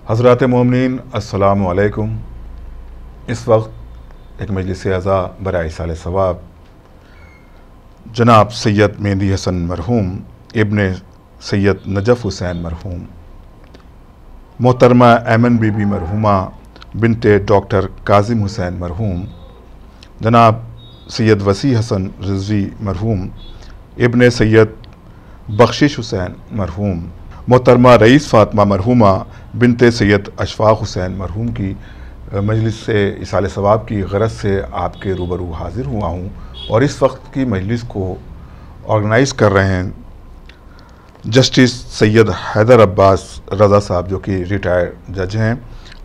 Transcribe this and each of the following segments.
हज़रात मोमिनीन अस्सलामु अलैकुम। इस वक्त एक मजलिस अज़ा बराए साल सवाब जनाब सैयद मेहंदी हसन मरहूम इब्ने सैयद नजफ़ हुसैन मरहूम, मोहतरमा ऐमन बीबी मरहूमा बिनते डॉक्टर काजिम हुसैन मरहूम, जनाब सैयद वसी हसन रिजवी मरहूम इब्ने सैयद बख्शिश हुसैन मरहूम, मोहतरमा रईस फ़ातिमा मरहूमा बिनते सैयद अशफाक़ हुसैन मरहूम की मजलिस से इसाले सवाब की गरज से आपके रूबरू हाज़िर हुआ हूँ। और इस वक्त की मजलिस को ऑर्गेनाइज़ कर रहे हैं जस्टिस सैयद हैदर अब्बास रज़ा साहब, जो कि रिटायर्ड जज हैं,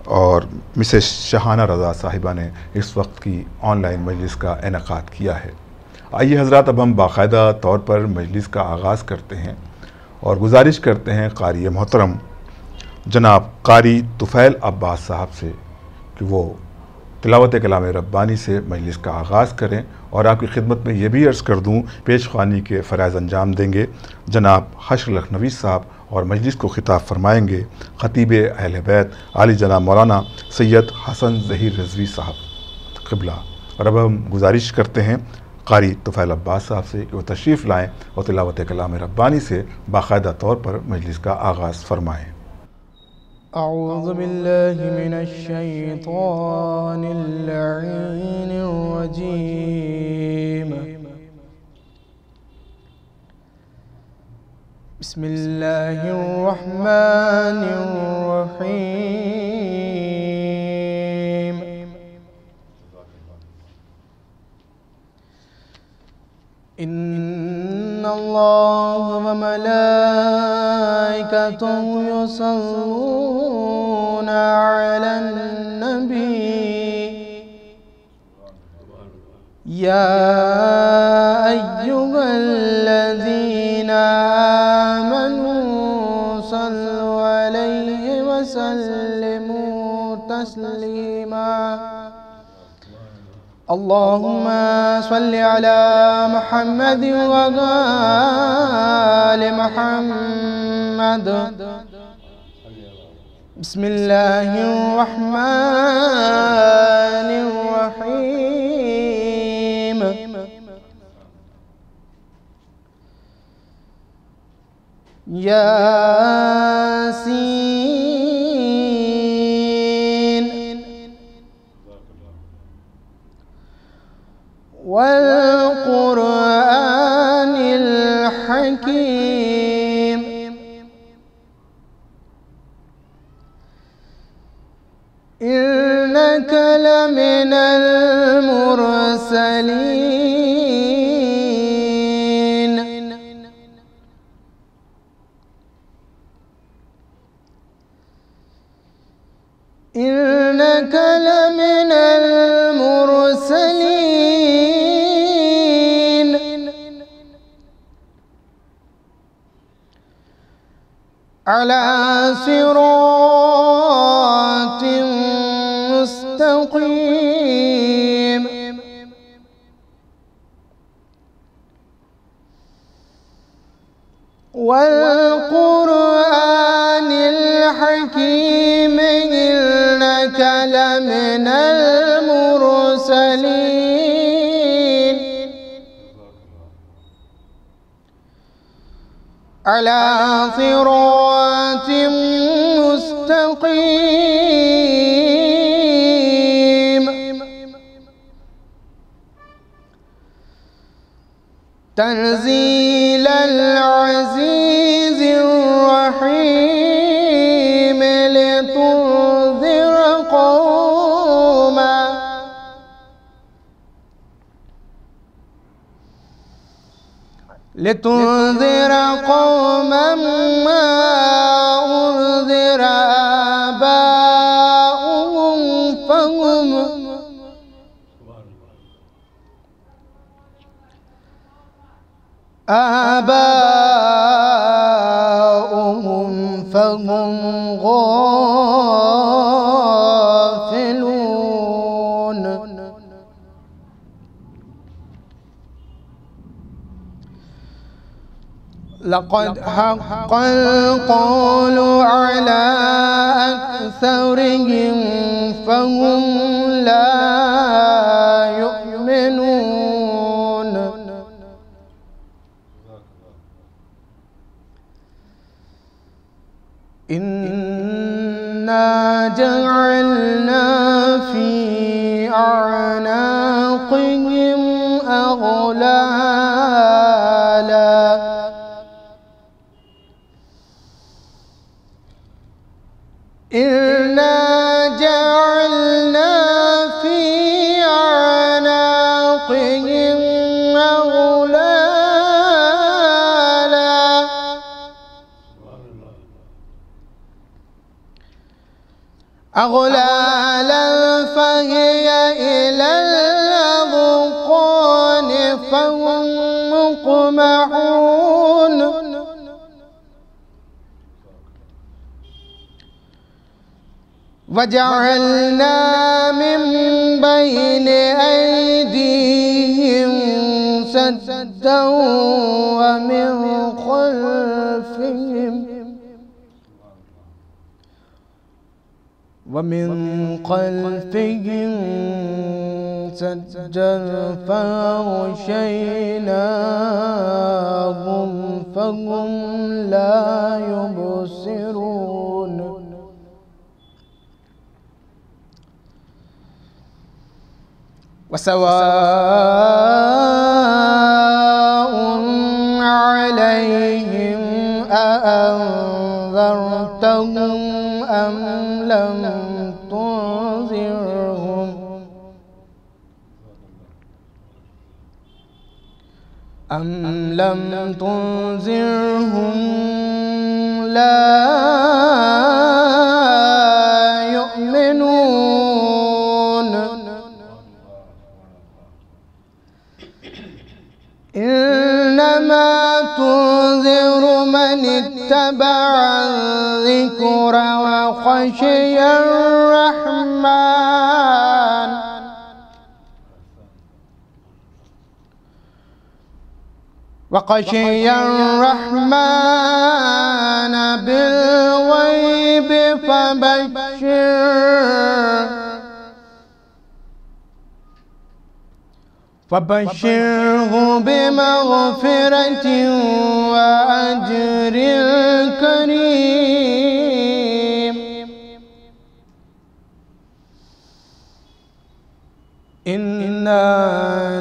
और मिसेस शहाना रज़ा साहिबा ने इस वक्त की ऑनलाइन मजलिस का इनेकाद किया है। आइए हज़रात, अब हम बाकायदा तौर पर मजलिस का आगाज़ करते हैं और गुजारिश करते हैं कारी मोहतरम जनाब कारी तुफ़ैल अब्बास साहब से कि वो तिलावत कलाम रब्बानी से मजलिस का आगाज़ करें। और आपकी खिदमत में ये भी अर्ज़ कर दूँ, पेशखानी के फ़राइज़ अंजाम देंगे जनाब हश्र लखनवी साहब, और मजलिस को खिताब फरमाएँगे ख़तीब अहले बैत आली जनाब मौलाना सैयद हसन ज़हीर रिज़वी साहब क़िबला। और अब हम गुजारिश करते हैं कारी तुफ़ैल अब्बास साहब से कि वो तशरीफ़ लाएँ और तिलावत कलाम रब्बानी से बाकायदा तौर पर मजलिस का आगाज़ फरमाएँ। अऊज़ु बिल्लाहि मिनश शैतानिर रजीम। बिस्मिल्लाहिर रहमानिर रहीम। इन्नल्लाह व मलाइकतहु युसल्लूना अलन नबी या अय्युहल्लज़ीना आमनू सल्लु अलैहि व सल्लिमू तस्लीमा। अल्लाहुम्मा सल्लि अला मुहम्मद व आलि मुहम्मद। बिस्मिल्लाहिर रहमानिर रहीम। यासीन वल क़ुरआनिल हकीम। इन्नका लमिनल मुरसलीन। इन्नका लमिनल मुरसलीन अला सिरातिन मुस्तक़ीम। वल क़ुरआनिल हकीम इन्नका लमिनल मुरसलीन अला सिरातिन मुस्तक़ीम। तंज़ीलल अज़ीज़िर रहीम लितुन्ज़िरा क़ौमन मा उन्ज़िरा आबाउहुम फहुम गाफिलून। लक़द हक़्क़ल क़ौलु अला अक्सरिहिम फ़हुम ला युमिनून। इन्ना जअलना फ़ी अअनाक़िहिम अग़लाला इन्ना जअलना फ़ी अअनाक़िहिम अग़लाला फ़हिय इलल अज़क़ान फ़हुम मुक़महून। वजअलना मिन बैन अयदीहिम सद्दन व मिन खल्फिहिम सद्दन फ़अग़शयनाहुम फ़हुम ला युबसिरून। वसवाउन अलैहिम अअन्ज़रतहुम अम लम तुनज़िरहुम ला युमिनून। इन्नमा तुनज़िरु मन इत्तबअ ज़िक्र व ख़शिया अर्रहमान बिलग़ैब फबश्शिरहु बिमग़फ़िरतिन व अज्रिन करीम। इन्ना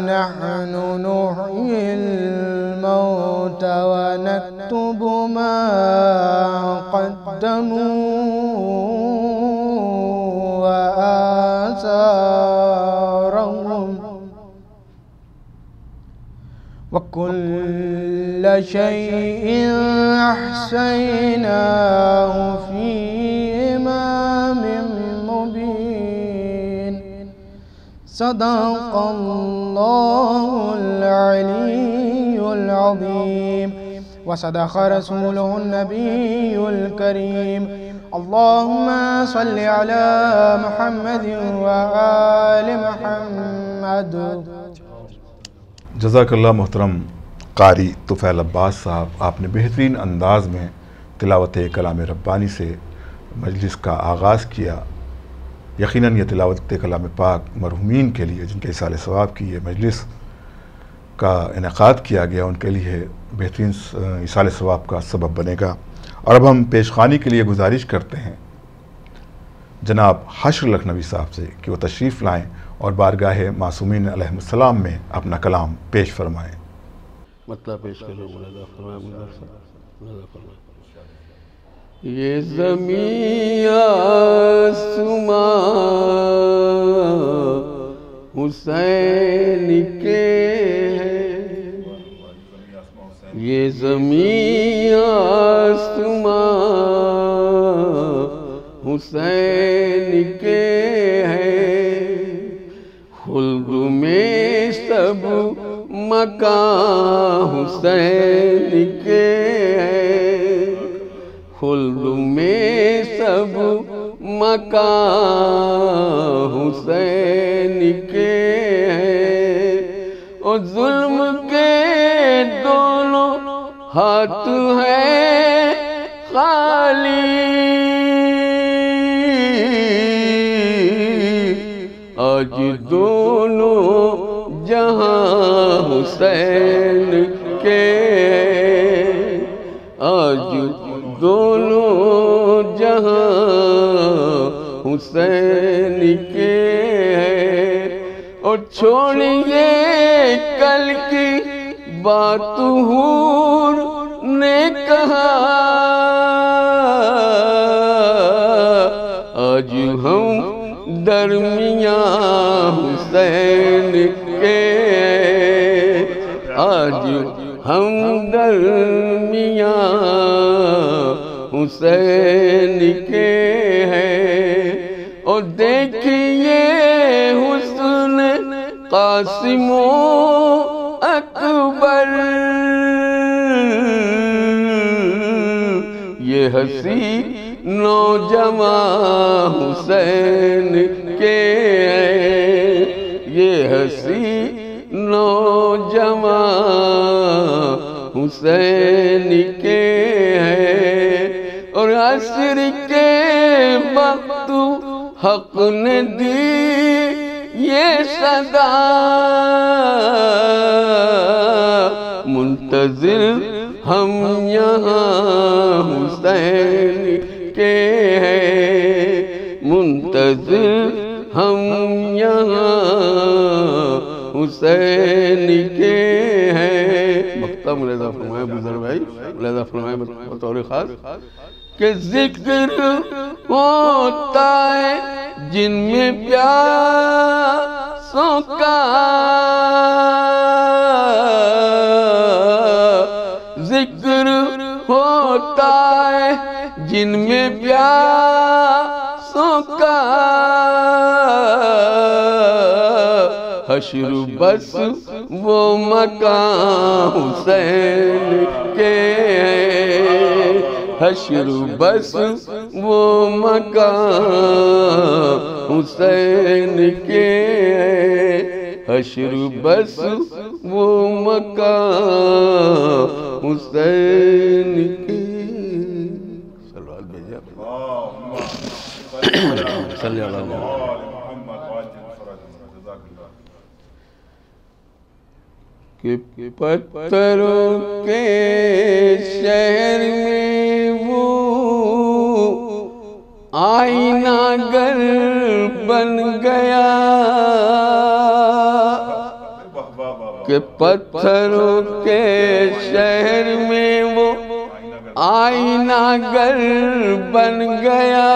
नहनु नुह्यिल मौता व नक्तुबु मा क़द्दमू व आसारहुम व कुल्ल शैइन अहसयनाहु फ़ी इमामिन मुबीन। सदक़ल्लाहुल अलीयुल अज़ीम व सदक़ रसूलुहुन नबियुल करीम। अल्लाहुम्मा सल्लि अला मुहम्मदिन व आलि मुहम्मद। जज़ाकल्लाह मोहतरम कारी तुफ़ैल अब्बास साहब, आपने बेहतरीन अंदाज़ में तिलावत कलाम रब्बानी से मजलिस का आगाज़ किया। यकीनन ये तिलावत कलाम पाक मरहूमीन के लिए जिनके इसाले सवाब की ये मजलिस का इनेक़ाद किया गया उनके लिए बेहतरीन इसाले सवाब का सबब बनेगा। और अब हम पेशखानी के लिए गुजारिश करते हैं जनाब हश्र लखनवी साहब से कि वो तशरीफ़ लाएँ और बारगाह मासूमीन अलैहिमुस्सलाम में अपना कलाम पेश फरमाएँ। मतलब पेश करें। ये ज़मीं आसमां हुसैन के हैं, ये ज़मीं आसमां हुसैन के हैं। खुल्द में सब मकान हुसैन के हैं, खुल्द में सब मकान हुसैन के हैं। और जुल्म के दोनों हाथ है खाली। आज दोनों जहां हुसैन के, आज दोनों जहां हुसैन के हैं। और छोड़िए कल की बात हूर ने कहा, आज हम दरमिया हुसैन के, आज हम दरमिया हुसैन के हैं। और देखिए हुस्न कासिमो अकबर, ये हसी नौजवान हुसैन के हैं, ये हसी नौजवान हुसैन के हैं। और असर के वक्त हक ने दी ये सदा, मुंतजिर हम यहाँ हुसैन के हैं, मुंतजिर हम यहाँ हुसैन के हैं। मक्ता मुलाजा फरमाए बुजुर्ग भाई, मुलाजा फरमाए बतौर खास कि जिक्र होता है जिनमें प्यासों का, जिक्र होता है जिनमें प्यासों का, हश्र बस वो मकान हुसैन के हैं, हश्र बस वो मकान हुसैन के हैं, हश्र बस वो मकान हुसैन के। सलवात भेजा कि पत्थरों के शहर में वो आईना घर बन गया, कि पत्थरों के शहर में वो आईना घर बन गया।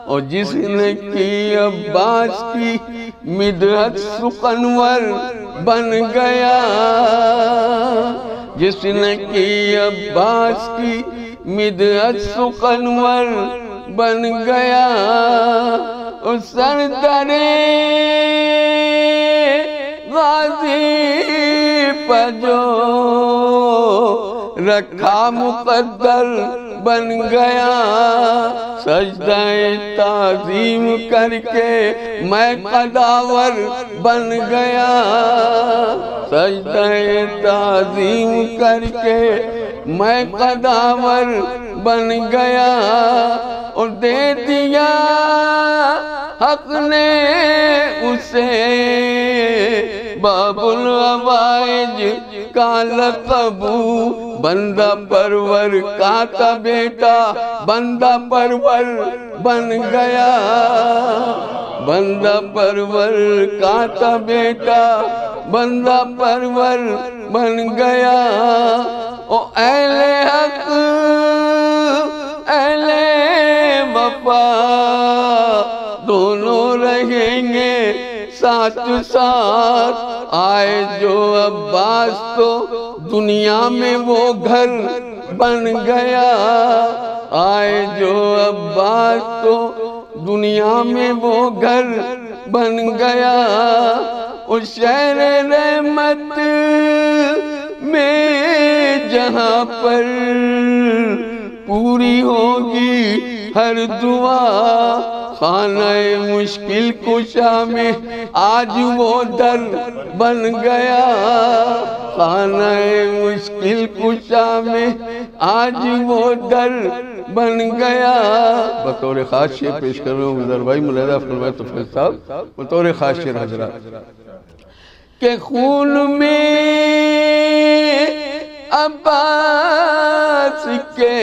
और जिसने की अब्बास की मिदहत सुकनवर बन गया, जिसने की अब्बास की मिदहत सुकनवर बन गया। उस सरदारे गाजी पर जो रखा मुकद्दर बन गया, सजदाए ताज़ीम करके मैं कदावर बन गया, सजदाए ताज़ीम करके मैं कदावर बन गया। और दे दिया हक ने उसे बाबुल अवाइज का लक़बू, बंदा परवर का था बेटा बंदा परवर बन गया, बंदा परवर का था बेटा बंदा परवर बन गया। ओ अहले हक अहले वफा दोनों रहेंगे साथ साथ। आए जो अब्बास तो दुनिया में वो घर बन गया, आए जो अब्बास तो दुनिया में वो घर बन गया। उस शहर रहमत में जहाँ पर पूरी होगी हर दुआ, खाने मुश्किल कुशा में आज वो दर बन गया। खाने मुश्किल कुशा में आज वो दर बन गया। बतौर खास शेर पेश कर रहा हूँ गुजर भाई मुलाजा फरमाए तो फिर साहब बतौर खास शेर हजरात के खून में अब्बास के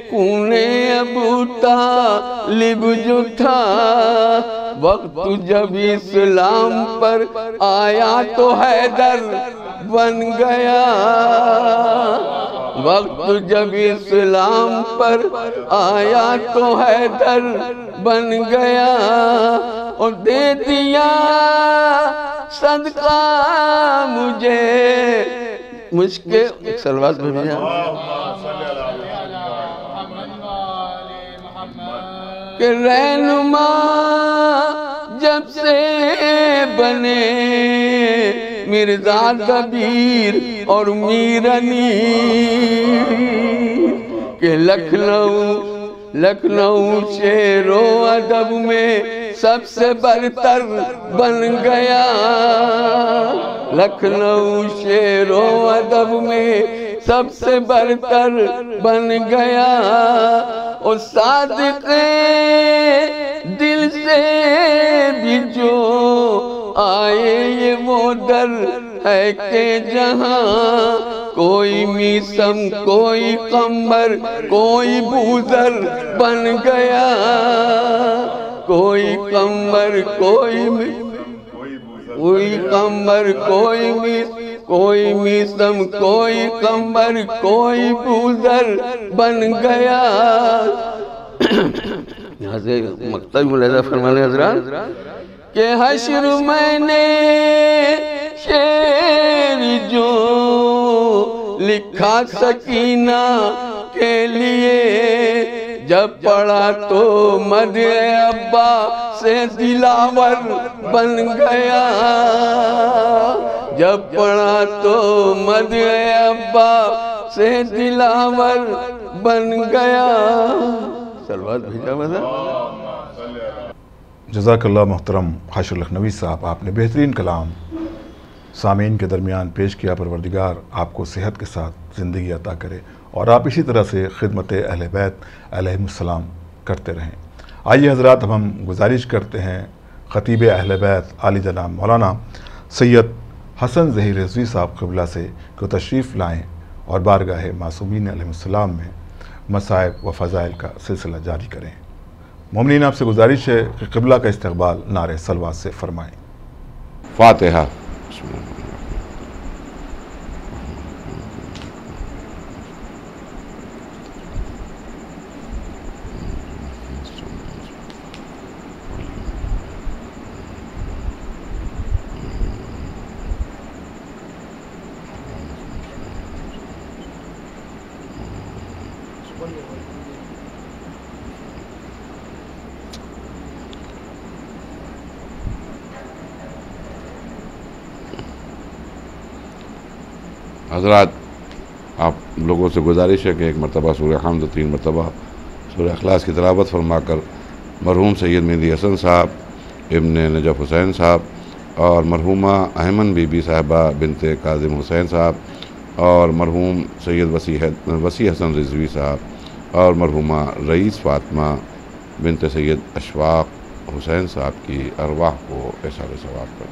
खूने अबू तालिब जो था। वक्त जब इस्लाम पर आया तो हैदर बन गया। वक्त जब इस्लाम पर आया तो हैदर बन गया। और दे दिया सदका मुझे मुझके सलवात में कि रहनुमा जब से बने मिर्जा कबीर और मीरनी के लखनऊ शेरो अदब में सबसे बरतर बन गया। लखनऊ शेरो अदब में सबसे बरतर बन गया। और सादिक़े दिल से भी जो आए ये वो दर है के जहाँ कोई मीसम कोई कमर कोई बूजर बन गया। कोई कमर कोई कमर कोई मीसम कोई कमर कोई बूजर बन गया। यहाँ से मक्तब मुलाजा फरमाने हज़रात के हश्र मैंने शेर जो लिखा सकीना के लिए जब पढ़ा तो मद अब्बा से दिलावर बन गया। जब पढ़ा तो मद अब्बा से दिलावर बन गया। सलवात भेजा बता। जज़ाकल्लाह मोहतरम हाशिर लखनवी साहब, आपने बेहतरीन कलाम सामीन के दरमियान पेश किया। परवरदिगार आपको सेहत के साथ ज़िंदगी अता करे और आप इसी तरह से खिदमत अहले बैत अलैहिमुस्सलाम करते रहें। आइए हज़रात, अब हम गुजारिश करते हैं ख़तीब अहले बैत आली जनाब मौलाना सैयद हसन ज़हीर रिज़वी साहब क़िबला से को तशरीफ़ लाएँ और बारगाह मासूमीन अलैहिमुस्सलाम में मसाइब व फ़ज़ाइल का सिलसिला जारी करें। मोमिनीन, आपसे गुजारिश है कि क़िबला का इस्तक़बाल नारे सलवात से फ़रमाएँ। फ़ातिहा। हज़रात, आप लोगों से गुजारिश है कि एक मरतबा सूरह हम्द, 3 मरतबा सूरह इखलास की तिलावत फरमाकर मरहूम सैयद मेहदी हसन साहब इब्ने नजफ़ हुसैन साहब और मरहूमा अहमन बीबी साहिबा बिनते काज़िम हुसैन साहब और मरहूम सैयद वसी हसन रिज़वी साहब और मरहूमा रईस फ़ातिमा बिनते सैयद अशफाक़ हुसैन साहब की अरवाह को इरशाद सवाब कर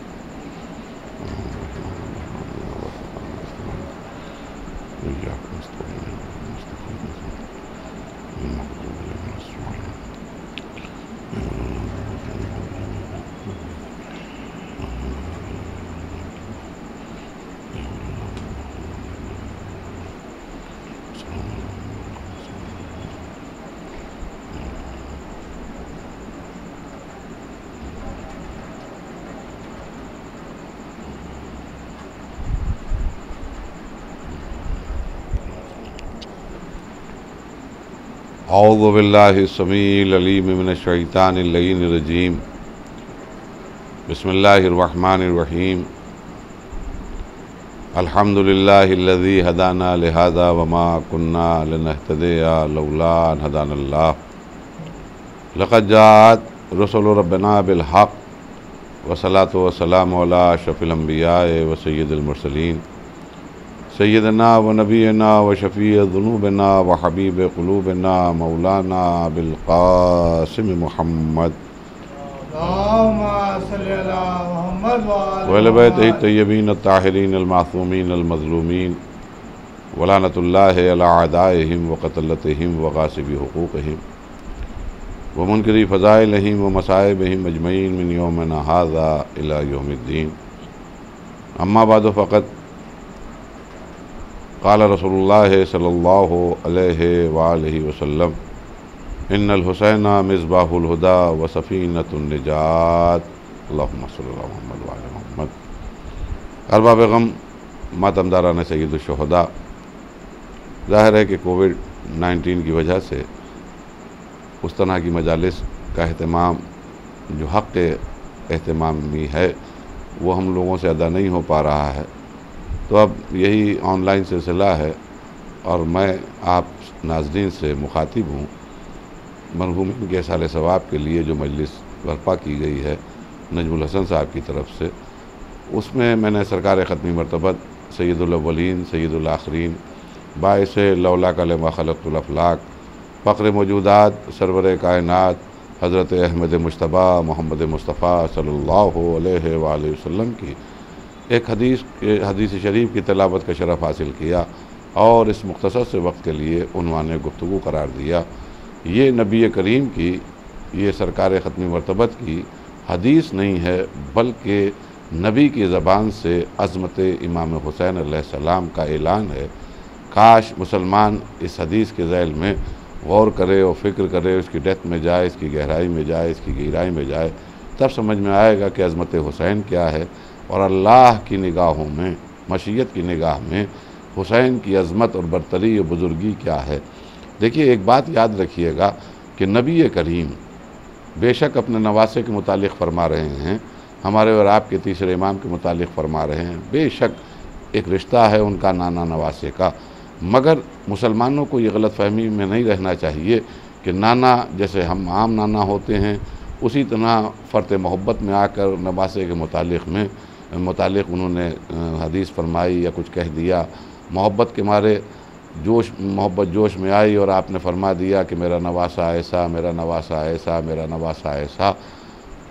औज़ु बिल्लाहि समीइल अलीम मिनश शैतानिर रजीम। बिस्मिल्लाहिर रहमानिर रहीम। अल्हम्दुलिल्लाहिल्लज़ी हदाना लिहाज़ा वमा कुन्ना लिनहतदिया लौला अन हदानल्लाह। लक़द जाअत रसूलु रब्बिना बिल हक़ वस्सलातु वस्सलामु अला अशरफिल अंबिया व सय्यिदिल मुरसलीन सय्यदना व नबीना व शफ़ीअ ज़ुनूबिना व हबीब क़ुलूबिना मौलाना अबिल क़ासिम मुहम्मद व अहले बैतिही तय्यबीन अत्ताहिरीन अल-मासूमीन अल-मज़लूमीन व लानतुल्लाहि अला अअदाइहिम व क़तलतिहिम व ग़ासिबी हुक़ूक़िहिम व मुनकरी फ़ज़ाइलिहिम व मसाइबिहिम अजमईन मिन यौमिना हाज़ा इला यौमिद्दीन। अम्मा बाद फ़क़त क़ाल रसूलुल्लाह सल्लल्लाहु अलैहि व आलिहि वसल्लम इन्नल हुसैना मिस्बाहुल हुदा व सफ़ीनतुन निजात अल्लाहुम्मा सल्लि अला मुहम्मद व आले मुहम्मद। अरबाब गम मातमदारान सय्यदुश शुहदा, ज़ाहिर है कि कोविड-19 की वजह से उस तरह की मजालिस का अहतमाम जो हक़ एहतमामी है वो हम लोगों से अदा नहीं हो पा रहा है, तो अब यही ऑनलाइन सिलसिला है और मैं आप नाज़रीन से मुखातिब हूँ। मरहूमिन के साले सवाब के लिए जो मजलिस बर्पा की गई है नजमुल हसन साहब की तरफ से, उसमें मैंने सरकार ख़त्मी मरतबत सैयदुल अव्वलीन सैयदुल आखिरीन बाइस लौला कलमा खलक़तुल अफ़लाक फ़ख्र मौजूदात सरवर कायनात हज़रत अहमद मुज्तबा मोहम्मद मुस्तफ़ा सल्लल्लाहु अलैहि वसल्लम की एक हदीस शरीफ की तिलावत का शरफ़ हासिल किया और इस मुख्तसर से वक्त के लिए उन्वाने गुफ्तगू करार दिया। ये नबी करीम की, ये सरकार ख़त्मी मरतबत की हदीस नहीं है, बल्कि नबी की ज़बान से अज़मत इमाम हुसैन अलैहिस्सलाम का ऐलान है। काश मुसलमान इस हदीस के ज़ैल में गौर करे और फ़िक्र करे, उसकी डेप्थ में जाए, इसकी गहराई में जाए, इसकी गहराई में जाए, तब समझ में आएगा कि अज़मत हुसैन क्या है और अल्लाह की निगाहों में, मशीयत की निगाह में हुसैन की अज़मत और बरतरी और बुज़ुर्गी क्या है। देखिए, एक बात याद रखिएगा कि नबी करीम बेशक अपने नवासे के मुतालिक फ़रमा रहे हैं, हमारे और आपके तीसरे इमाम के मुतालिक फ़रमा रहे हैं, बेशक एक रिश्ता है उनका नाना नवासे का, मगर मुसलमानों को ये गलत फहमी में नहीं रहना चाहिए कि नाना जैसे हम आम नाना होते हैं उसी तरह फ़र्त मोहब्बत में आकर नवासे के मुतालिक उन्होंने हदीस फरमाई या कुछ कह दिया। मोहब्बत के मारे मोहब्बत जोश में आई और आपने फरमा दिया कि मेरा नवासा ऐसा, मेरा नवासा ऐसा, मेरा नवासा ऐसा,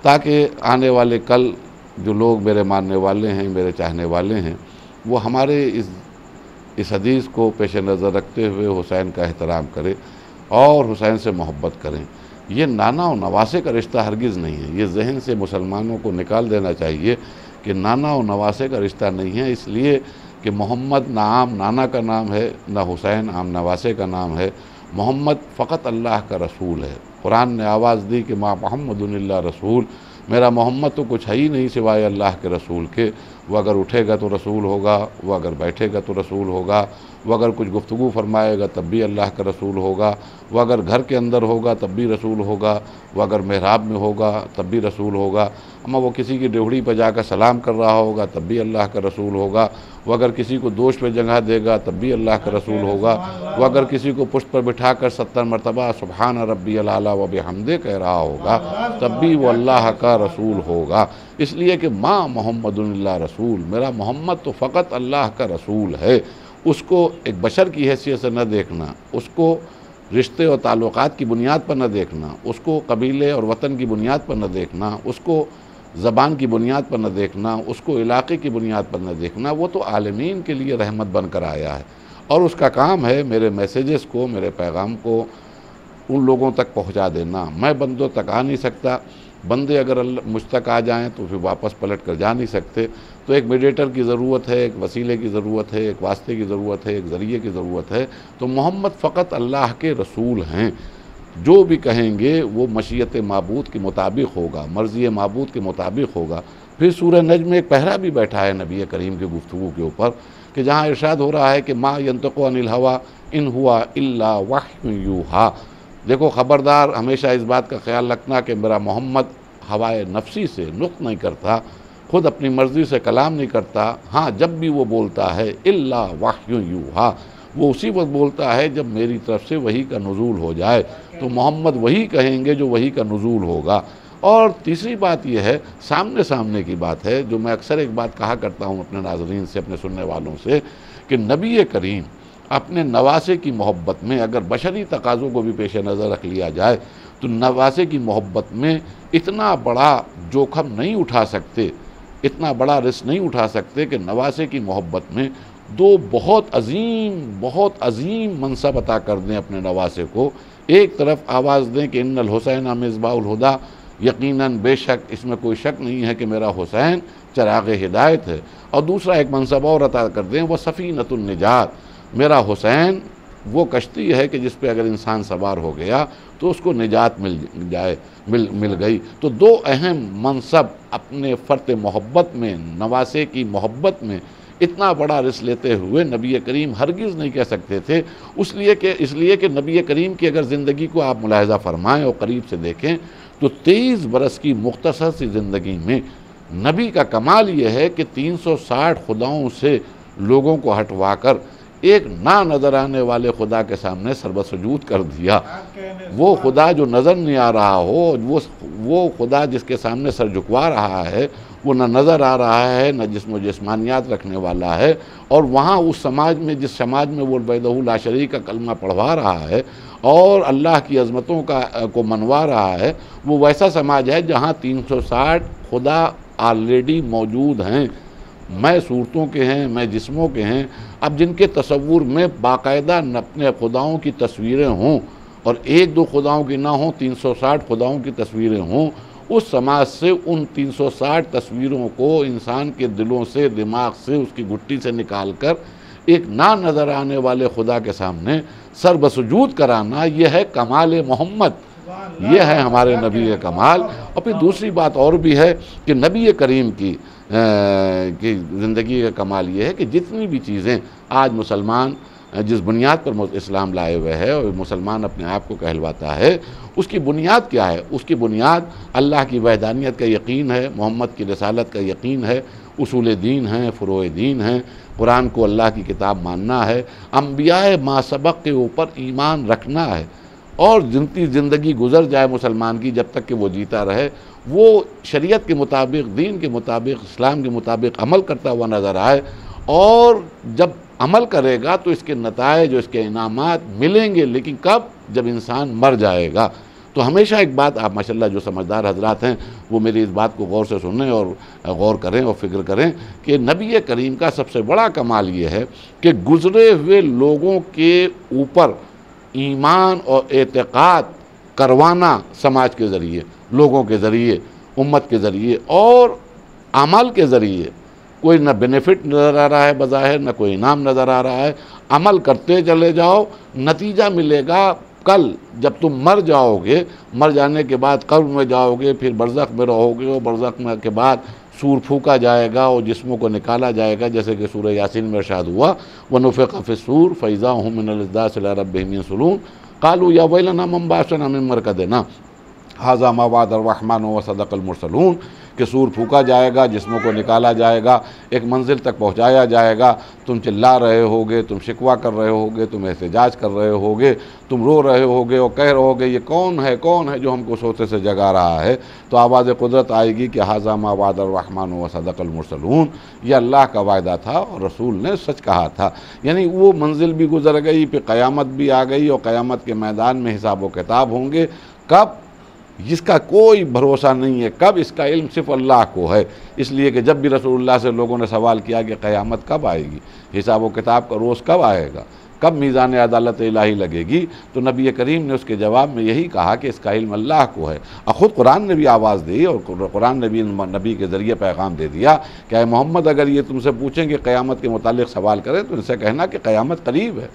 ताकि आने वाले कल जो लोग मेरे मानने वाले हैं, मेरे चाहने वाले हैं, वो हमारे इस हदीस को पेश नज़र रखते हुए हुसैन का एहतराम करें और हुसैन से मोहब्बत करें। ये नाना और नवासे का रिश्ता हरगिज़ नहीं है। ये जहन से मुसलमानों को निकाल देना चाहिए कि नाना और नवासे का रिश्ता नहीं है, इसलिए कि मोहम्मद ना आम नाना का नाम है, ना हुसैन आम नवासे का नाम है। मोहम्मद फ़कत अल्लाह का रसूल है। कुरान ने आवाज़ दी कि मा मुहम्मदुन इल्ला रसूल, मेरा मोहम्मद तो कुछ है ही नहीं सिवाय अल्लाह के रसूल के। वो अगर उठेगा तो रसूल होगा, वो अगर बैठेगा तो रसूल होगा, वो अगर कुछ गुफ्तगू फरमाएगा तब भी अल्लाह का रसूल होगा, वो अगर घर के अंदर होगा तब भी रसूल होगा, वो अगर मेहराब में होगा तब भी रसूल होगा, अम्मा वो किसी की डेवड़ी पर जाकर सलाम कर रहा होगा तब भी अल्लाह का रसूल होगा, वो अगर किसी को दोष पे जगह देगा तब भी अल्लाह का रसूल होगा, वो अगर किसी को पुष्ट पर बिठाकर 70 मरतबा सुबहान रब्बियल आला व बिहम्दे कह रहा होगा तब भी वो अल्लाह का रसूल होगा। इसलिए कि माँ मोहम्मदुन इल्ला रसूल, मेरा मोहम्मद तो फ़कत अल्लाह का रसूल है। उसको एक बशर की हैसियत से न देखना, उसको रिश्ते और ताल्लुकात की बुनियाद पर न देखना, उसको कबीले और वतन की बुनियाद पर न देखना, उसको ज़बान की बुनियाद पर न देखना, उसको इलाक़े की बुनियाद पर न देखना। वो तो आलमीन के लिए रहमत बनकर आया है और उसका काम है मेरे मैसेजेस को, मेरे पैगाम को उन लोगों तक पहुंचा देना। मैं बंदों तक आ नहीं सकता, बंदे अगर मुझ तक आ जाएं तो फिर वापस पलट कर जा नहीं सकते। तो एक मीडिएटर की ज़रूरत है, एक वसीले की ज़रूरत है, एक वास्ते की ज़रूरत है, एक ज़रिए की ज़रूरत है। तो मोहम्मद फ़कत अल्लाह के रसूल हैं। जो भी कहेंगे वो मशीयत माबूद के मुताबिक होगा, मर्ज़ी माबूद के मुताबिक होगा। फिर सूरह नज्म में एक पहरा भी बैठा है नबी करीम की गुफ्तगू के ऊपर कि जहाँ इरशाद हो रहा है कि मा यंतक़ु अनिल हवा इन हुआ इल्ला वह्युन यूहा। देखो, ख़बरदार हमेशा इस बात का ख्याल रखना कि मेरा मोहम्मद हवाए नफ्सी से नुक्त नहीं करता, ख़ुद अपनी मर्ज़ी से कलाम नहीं करता। हाँ, जब भी वो बोलता है इल्ला वह्युन यूहा, वो उसी वक्त बोलता है जब मेरी तरफ से वही का नुज़ूल हो जाए, तो मोहम्मद वही कहेंगे जो वही का नुज़ूल होगा। और तीसरी बात यह है, सामने सामने की बात है, जो मैं अक्सर एक बात कहा करता हूँ अपने नाज़रीन से, अपने सुनने वालों से, कि नबी करीम अपने नवासे की मोहब्बत में, अगर बशरी तकाज़ों को भी पेश नज़र रख लिया जाए, तो नवासे की मोहब्बत में इतना बड़ा जोखम नहीं उठा सकते, इतना बड़ा रिस्क नहीं उठा सकते कि नवासे की मोहब्बत में दो बहुत अजीम मनसब अता कर दें अपने नवासे को। एक तरफ आवाज़ दें कि इन्नल हुसैन मिसबाहुल हुदा, यकीनन बेशक इसमें कोई शक नहीं है कि मेरा हुसैन चराग़ हिदायत है, और दूसरा एक मनसब और अता कर दें, वह सफ़ीनतुन निजात, मेरा हुसैन वो कश्ती है कि जिस पे अगर इंसान सवार हो गया तो उसको निजात मिल गई। तो दो अहम मनसब अपने फ़र्त मोहब्बत में, नवासे की मोहब्बत में इतना बड़ा रिस्क लेते हुए नबी करीम हरगिज़ नहीं कह सकते थे। इसलिए कि नबी करीम की अगर ज़िंदगी को आप मुलाहिज़ा फरमाएँ और करीब से देखें तो 23 बरस की मुख्तसर सी ज़िंदगी में नबी का कमाल यह है कि 360 खुदाओं से लोगों को हटवा कर एक ना नज़र आने वाले खुदा के सामने सरबसजूद कर दिया। वो खुदा जो नज़र नहीं आ रहा हो, वो खुदा जिसके सामने सर झुकवा रहा है, वो न नज़र आ रहा है, न जिस्म जिस्मानियात रखने वाला है, और वहाँ उस समाज में, जिस समाज में वो वहदहू ला शरीक का कलमा पढ़वा रहा है और अल्लाह की अज़मतों को मनवा रहा है, वो वैसा समाज है जहाँ 360 खुदा ऑलरेडी मौजूद हैं। मैं सूरतों के हैं, मैं जिस्मों के हैं। अब जिनके तसव्वुर में बाकायदा अपने खुदाओं की तस्वीरें हों, और एक दो खुदाओं की ना हों, 360 खुदाओं की तस्वीरें हों, उस समाज से उन 360 तस्वीरों को इंसान के दिलों से, दिमाग से, उसकी घुट्टी से निकाल कर एक ना नज़र आने वाले खुदा के सामने सर बसजूद कराना, यह है कमाल मोहम्मद, यह है हमारे नबी का कमाल। और फिर दूसरी बात और भी है कि नबी करीम की ज़िंदगी का कमाल ये है कि जितनी भी चीज़ें आज मुसलमान जिस बुनियाद पर इस्लाम लाए हुए है और मुसलमान अपने आप को कहलवाता है, उसकी बुनियाद क्या है? उसकी बुनियाद अल्लाह की वहदानियत का यकीन है, मोहम्मद की रसालत का यकीन है, उसूल दीन है, फ़ुरूए दीन है, कुरान को अल्लाह की किताब मानना है, अम्बियाए मासबक के ऊपर ईमान रखना है, और जितनी ज़िंदगी गुजर जाए मुसलमान की, जब तक कि वो जीता रहे, वो शरीयत के मुताबिक, दीन के मुताबिक, इस्लाम के मुताबिक अमल करता हुआ नज़र आए। और जब अमल करेगा तो इसके नताइज, इसके इनामात मिलेंगे, लेकिन कब? जब इंसान मर जाएगा। तो हमेशा एक बात, आप माशाल्लाह जो समझदार हजरात हैं वो मेरी इस बात को गौर से सुनें और गौर करें और फ़िक्र करें कि नबी करीम का सबसे बड़ा कमाल ये है कि गुज़रे हुए लोगों के ऊपर ईमान और एतक़ाद करवाना, समाज के ज़रिए, लोगों के ज़रिए, उम्मत के ज़रिए और अमल के ज़रिए। कोई न बेनिफिट नज़र आ रहा है बज़ाहिर, न कोई इनाम नज़र आ रहा है, अमल करते चले जाओ, नतीजा मिलेगा कल जब तुम मर जाओगे। मर जाने के बाद कब्र में जाओगे, फिर बरज़ख में रहोगे, और बरज़ख में के बाद सूर फूका जाएगा और जिस्मों को निकाला जाएगा, जैसे कि सूरह यासीन में इरशाद हुआ, वनुफ़िख़ फ़िस्सूर फ़इज़ा हुम मिनल अज़दास इला रब्बिहिम यंसिलून क़ालू या वैलना मन बअसना मिन मरक़दिना हाज़ा मा वअदा अर्रहमान व सदक़ल मुरसलून, कि सूर फूका जाएगा, जिस्मों को निकाला जाएगा, एक मंजिल तक पहुँचाया जाएगा। तुम चिल्ला रहे होगे, तुम शिकवा कर रहे होगे, तुम एहतजाज कर रहे होगे, तुम रो रहे होगे और कह रहे होगे ये कौन है जो हमको सोते से जगा रहा है। तो आवाज़ कुदरत आएगी कि हाज़ा मा वअदा अर्रहमान व सदक़ल मुरसलून, यह अल्लाह का वायदा था और रसूल ने सच कहा था। यानी वो मंजिल भी गुजर गई, फिर क़यामत भी आ गई, और क़यामत के मैदान में हिसाब व किताब होंगे। कब? जिसका कोई भरोसा नहीं है, कब? इसका इल्म सिर्फ़ अल्लाह को है। इसलिए कि जब भी रसूलुल्लाह से लोगों ने सवाल किया कि क़यामत कब आएगी, हिसाब व किताब का रोज़ कब आएगा, कब मीज़ान अदालत इलाही लगेगी, तो नबी करीम ने उसके जवाब में यही कहा कि इसका इल्म अल्लाह को है। और ख़ुद कुरान ने भी आवाज़ दी और कुरान ने भी नबी के ज़रिए पैगाम दे दिया कि ऐ मोहम्मद, अगर ये तुमसे पूछें कि क़यामत के मुतालिक सवाल करें तो इनसे कहना कि क़यामत करीब है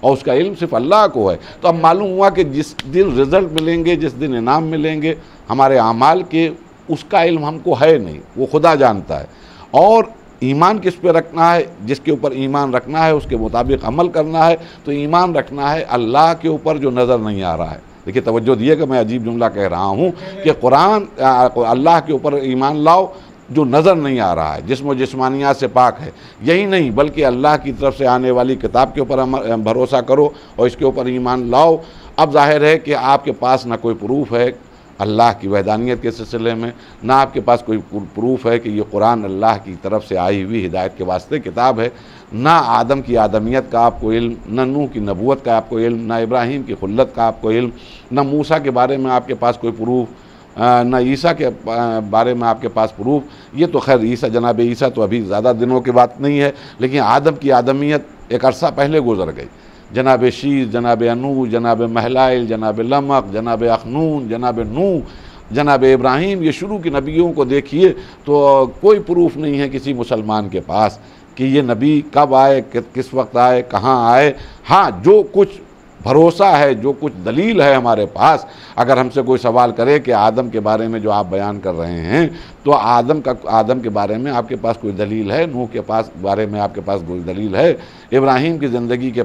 और उसका इल्म सिर्फ अल्लाह को है। तो अब मालूम हुआ कि जिस दिन रिज़ल्ट मिलेंगे, जिस दिन इनाम मिलेंगे हमारे आमाल के, उसका इल्म हमको है नहीं, वो खुदा जानता है। और ईमान किस पे रखना है? जिसके ऊपर ईमान रखना है उसके मुताबिक अमल करना है। तो ईमान रखना है अल्लाह के ऊपर जो नज़र नहीं आ रहा है। देखिए तवज्जो दिए कि मैं अजीब जुमला कह रहा हूँ कि कुरान, अल्लाह के ऊपर ईमान लाओ, जो नज़र नहीं आ रहा है, जिस्म व जिस्मानियात से पाक है। यही नहीं बल्कि अल्लाह की तरफ से आने वाली किताब के ऊपर भरोसा करो और इसके ऊपर ईमान लाओ। अब जाहिर है कि आपके पास ना कोई प्रूफ है अल्लाह की वहदानियत के सिलसिले में, ना आपके पास कोई प्रूफ है कि ये कुरान अल्लाह की तरफ से आई हुई हिदायत के वास्ते किताब है। ना आदम की आदमियत का आपको इल्म, ना नूह की नबूवत का आपको इल्म, ना इब्राहीम की खुल्लत का आपको इल्म, ना मूसा के बारे में आपके पास कोई प्रूफ, ना ईसा के बारे में आपके पास प्रूफ। ये तो खैर ईसा, जनाब ईसा तो अभी ज़्यादा दिनों की बात नहीं है, लेकिन आदम की आदमियत एक अरसा पहले गुजर गई। जनाब शीस, जनाब अनूह, जनाब महलाइल, जनाब लमक, जनाब अखनून, जनाब नूह, जनाब इब्राहीम, ये शुरू की नबियों को देखिए तो कोई प्रूफ नहीं है किसी मुसलमान के पास कि ये नबी कब आए, किस वक्त आए, कहाँ आए। हाँ, जो कुछ भरोसा है, जो कुछ दलील है हमारे पास, अगर हमसे कोई सवाल करे कि आदम के बारे में जो आप बयान कर रहे हैं, तो आदम के बारे में आपके पास कोई दलील है, नूह के बारे में आपके पास कोई दलील है, इब्राहीम की ज़िंदगी के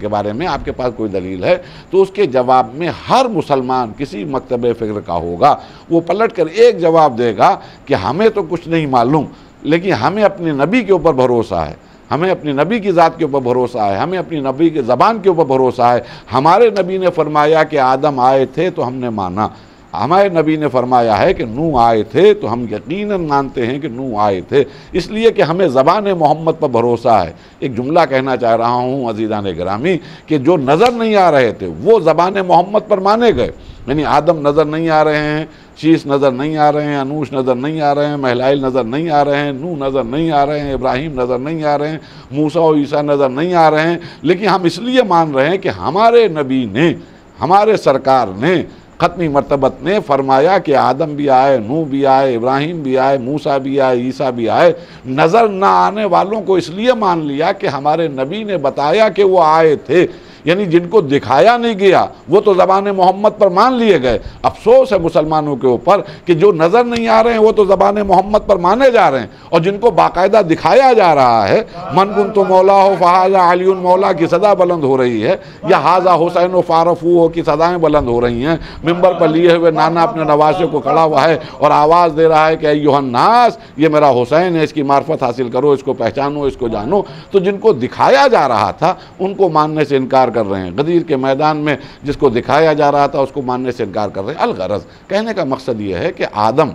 बारे में आपके पास कोई दलील है, तो उसके जवाब में हर मुसलमान किसी मकतब फ़िक्र का होगा, वो पलट कर एक जवाब देगा कि हमें तो कुछ नहीं मालूम, लेकिन हमें अपने नबी के ऊपर भरोसा है, हमें अपनी नबी की ज़ात के ऊपर भरोसा है, हमें अपनी नबी के ज़बान के ऊपर भरोसा है। हमारे नबी ने फरमाया कि आदम आए थे तो हमने माना, हमारे नबी ने फरमाया है कि नूह आए थे तो हम यकीनन मानते हैं कि नूह आए थे, इसलिए कि हमें ज़बान मोहम्मद पर भरोसा है। एक जुमला कहना चाह रहा हूँ अज़ीज़ान गिरामी कि जो नज़र नहीं आ रहे थे वो ज़बान मोहम्मद पर माने गए, यानी आदम नज़र नहीं आ रहे हैं, शीस नज़र नहीं आ रहे हैं, अनूश नज़र नहीं आ रहे हैं, महलाइल नज़र नहीं आ रहे हैं, नूह नज़र नहीं आ रहे हैं, इब्राहीम नज़र नहीं आ रहे हैं, मूसा और ईसा नज़र नहीं आ रहे हैं, लेकिन हम इसलिए मान रहे हैं कि हमारे नबी ने, हमारे सरकार ने, ख़त्मी मर्तबत ने फरमाया कि आदम भी आए, नूह भी आए, इब्राहीम भी आए, मूसा भी आए, ईसा भी आए। नज़र ना आने वालों को इसलिए मान लिया कि हमारे नबी ने बताया कि वो आए थे, यानी जिनको दिखाया नहीं गया वो तो ज़बान मोहम्मद पर मान लिए गए। अफसोस है मुसलमानों के ऊपर कि जो नज़र नहीं आ रहे हैं वो तो ज़बान मोहम्मद पर माने जा रहे हैं, और जिनको बाकायदा दिखाया जा रहा है, मन कुन तो मौला हो फ़हाज़ा अलीउन मौला की सदा बुलंद हो रही है, या हाजा हुसैन व फ़ारफ़ू हो की सदाएँ बुलंद हो रही हैं। मिंबर पर लिए हुए नाना अपने नवासे को खड़ा हुआ है और आवाज़ दे रहा है कि अय्युहन्नास, ये मेरा हुसैन है, इसकी मार्फत हासिल करो, इसको पहचानो, इसको जानो। तो जिनको दिखाया जा रहा था उनको मानने से इनकार कर रहे हैं। गदीर के मैदान में जिसको दिखाया जा रहा था उसको मानने से इनकार कर रहे हैं। अलगरज कहने का मकसद ये है कि आदम,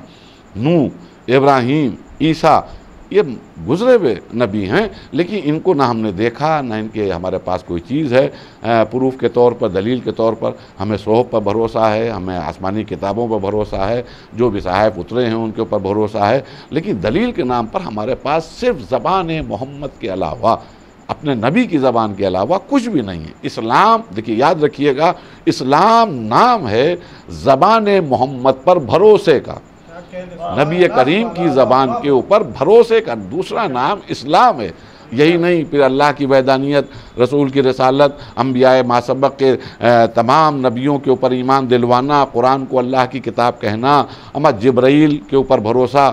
नूह, इब्राहीम, ईसा ये गुजरे हुए नबी हैं, लेकिन इनको ना हमने देखा, ना इनके हमारे पास कोई चीज़ है प्रूफ के तौर पर, दलील के तौर पर। हमें सोहब पर भरोसा है, हमें आसमानी किताबों पर भरोसा है, जो भी सहाफ़ उतरे हैं उनके ऊपर भरोसा है, लेकिन दलील के नाम पर हमारे पास सिर्फ ज़बान मोहम्मद के अलावा, अपने नबी की ज़बान के अलावा कुछ भी नहीं है। इस्लाम, देखिए याद रखिएगा, इस्लाम नाम है ज़बान मोहम्मद पर भरोसे का, नबी करीम की ज़बान के ऊपर भरोसे का दूसरा नाम इस्लाम है। यही नहीं, फिर अल्लाह की वहदानियत, रसूल की रसालत, अम्बियाए मासबक के तमाम नबियों के ऊपर ईमान दिलवाना, कुरान को अल्लाह की किताब कहना, अमा जिब्राइल के ऊपर भरोसा,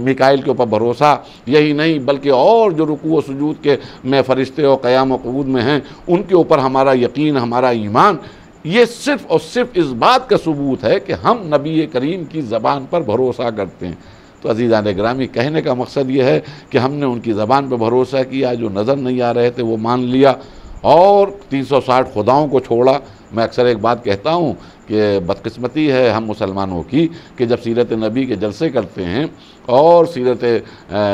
मिकाइल के ऊपर भरोसा। यही नहीं बल्कि और जो रुकू व सुजूद के में फ़रिश्ते और क़याम व क़ुऊद में हैं उनके ऊपर हमारा यकीन, हमारा ईमान, ये सिर्फ़ और सिर्फ इस बात का सबूत है कि हम नबी करीम की ज़बान पर भरोसा करते हैं। तो अज़ीज़ान गिरामी, कहने का मकसद ये है कि हमने उनकी ज़बान पर भरोसा किया, जो नज़र नहीं आ रहे थे वो मान लिया और 360 खुदाओं को छोड़ा। मैं अक्सर एक बात कहता हूँ कि बदकिस्मती है हम मुसलमानों की कि जब सीरत नबी के जलसे करते हैं और सीरत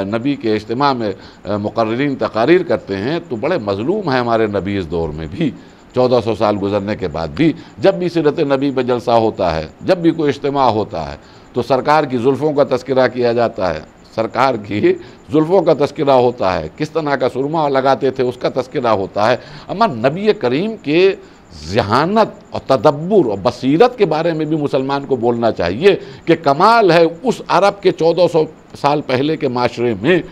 नबी के इज्तिमा में मुकर्रिरीन तकारीर करते हैं तो बड़े मज़लूम हैं हमारे नबी इस दौर में भी। 1400 साल गुजरने के बाद भी जब भी सीरत नबी पर जलसा होता है, जब भी कोई इज्तिमा होता है तो सरकार की जुल्फ़ों का तज़किरा किया जाता है, सरकार की जुल्फ़ों का तज़किरा होता है, किस तरह का सुरमा लगाते थे उसका तज़किरा होता है। अमा नबी करीम के ज़हानत और तदब्बुर और बसीरत के बारे में भी मुसलमान को बोलना चाहिए कि कमाल है उस अरब के 1400 साल पहले के माशरे में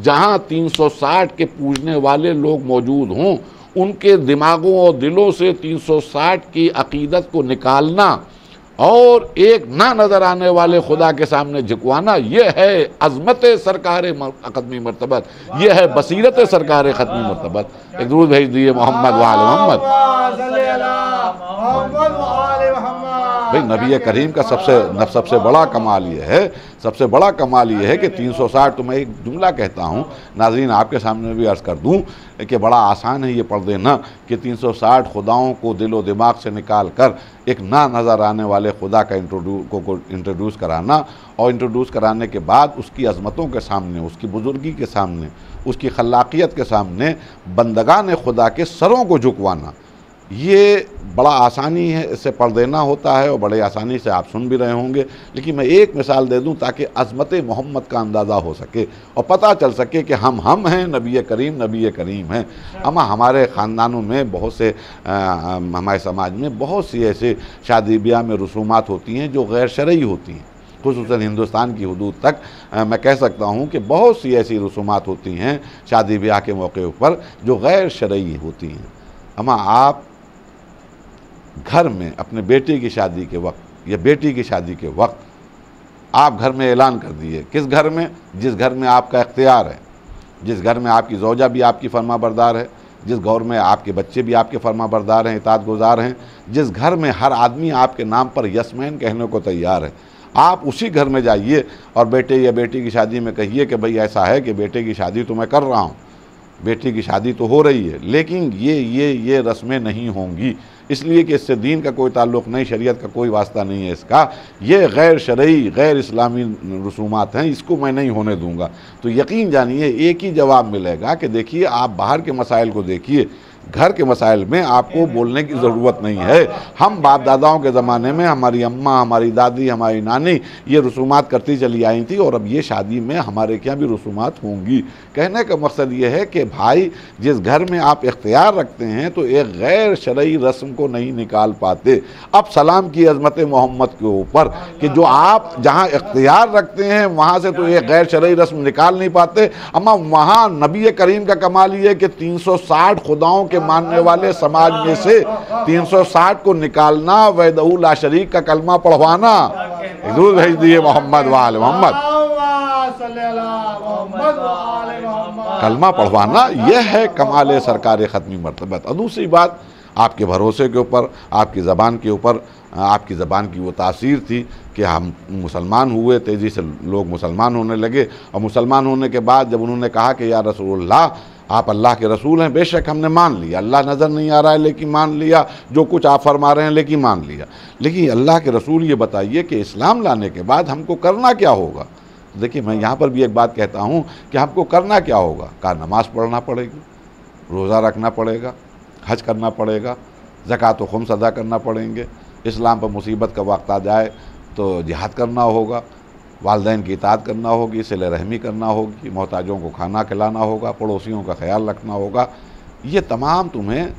जहाँ 360 के पूजने वाले लोग मौजूद हों, उनके दिमागों और दिलों से 360 की अक़ीदत को निकालना और एक ना नज़र आने वाले खुदा के सामने झुकवाना, यह है अज़मत सरकार ख़त्मी मरतबत, यह है बसीरत सरकार ख़त्मी मरतबत। एक दुरूद भेज दिए मोहम्मद व आले मोहम्मद। भाई नबी करीम का सबसे बड़ा कमाल ये है, सबसे बड़ा कमाल ये है कि 360, तो मैं एक जुमला कहता हूँ नाज़रीन आपके सामने भी अर्ज़ कर दूँ कि बड़ा आसान है ये पढ़ देना कि 360 खुदाओं को दिलो दिमाग से निकाल कर एक ना नज़र आने वाले खुदा का इंट्रोड्यूस कराना, और इंट्रोड्यूस कराने के बाद उसकी अज़मतों के सामने, उसकी बुज़ुर्गी के सामने, उसकी खलाकियत के सामने बंदगान खुदा के सरों को झुकवाना, ये बड़ा आसानी है, इससे पढ़ देना होता है और बड़े आसानी से आप सुन भी रहे होंगे। लेकिन मैं एक मिसाल दे दूं ताकि अज़मत मोहम्मद का अंदाज़ा हो सके और पता चल सके कि हम हैं, नबी करीम हैं। अमा हमारे ख़ानदानों में बहुत से हमारे समाज में बहुत सी ऐसे शादी ब्याह में रसूमात होती हैं जो गैर शरई होती हैं, खुसूसन हिंदुस्तान की हदूद तक मैं कह सकता हूँ कि बहुत सी ऐसी रसूमात होती हैं शादी ब्याह के मौके पर जो गैर शरई होती हैं। अमा आप घर में अपने बेटे की शादी के वक्त या बेटी की शादी के वक्त आप घर में ऐलान कर दिए, किस घर में? जिस घर में आपका इख्तियार है, जिस घर में आपकी ज़ौजा भी आपकी फरमा बरदार है, जिस घर में आपके बच्चे भी आपके फरमा बरदार हैं, इताअत गुज़ार हैं, जिस घर में हर आदमी आपके नाम पर यस्मैन कहने को तैयार है, आप उसी घर में जाइए और बेटे या बेटी की शादी में कहिए कि भाई ऐसा है कि बेटे की शादी तो मैं कर रहा हूँ, बेटी की शादी तो हो रही है, लेकिन ये रस्में नहीं होंगी, इसलिए कि इससे दीन का कोई ताल्लुक़ नहीं, शरीयत का कोई वास्ता नहीं है इसका, ये गैर शरई गैर इस्लामी रसूमात हैं, इसको मैं नहीं होने दूंगा। तो यकीन जानिए एक ही जवाब मिलेगा कि देखिए आप बाहर के मसाइल को देखिए, घर के मसाइल में आपको बोलने की ज़रूरत नहीं है। हम बाप दादाओं के ज़माने में हमारी अम्मा, हमारी दादी, हमारी नानी ये रसूमात करती चली आई थी और अब ये शादी में हमारे क्या भी रसूमात होंगी। कहने का मकसद ये है कि भाई जिस घर में आप इख्तियार रखते हैं तो एक गैर शरई रस्म को नहीं निकाल पाते। अब सलाम की अज़मत मोहम्मद के ऊपर कि जो आप जहाँ इख्तियार रखते हैं वहाँ से तो एक गैर शरई रस्म निकाल नहीं पाते, अम्मा वहाँ नबी करीम का कमाल ये है कि 360 खुदाओं के मानने वाले समाज में से 360 को निकालना, वहदहू ला शरीक का कलमा पढ़वाना, दूर भेज दिए मोहम्मद वाले मोहम्मद, कलमा पढ़वाना, यह है कमाल सरकार ख़त्मी मर्तबत। और दूसरी बात आपके भरोसे के ऊपर, आपकी ज़बान के ऊपर, आपकी ज़बान की वो तासीर थी कि हम मुसलमान हुए, तेज़ी से लोग मुसलमान होने लगे और मुसलमान होने के बाद जब उन्होंने कहा कि या रसूलुल्लाह आप अल्लाह के रसूल हैं, बेशक हमने मान लिया, अल्लाह नज़र नहीं आ रहा है लेकिन मान लिया, जो कुछ आप फरमा रहे हैं लेकिन मान लिया, लेकिन अल्लाह के रसूल ये बताइए कि इस्लाम लाने के बाद हमको करना क्या होगा? देखिए मैं यहाँ पर भी एक बात कहता हूँ कि हमको करना क्या होगा। कहा नमाज़ पढ़ना पड़ेगी, रोज़ा रखना पड़ेगा, हज करना पड़ेगा, ज़कात व खुम्स अदा करना पड़ेंगे, इस्लाम पर मुसीबत का वक्त आ जाए तो जिहाद करना होगा, वालिदैन की इताअत करना होगी, सिले रहमी करना होगी, मोहताजों को खाना खिलाना होगा, पड़ोसियों का ख्याल रखना होगा। ये तमाम तुम्हें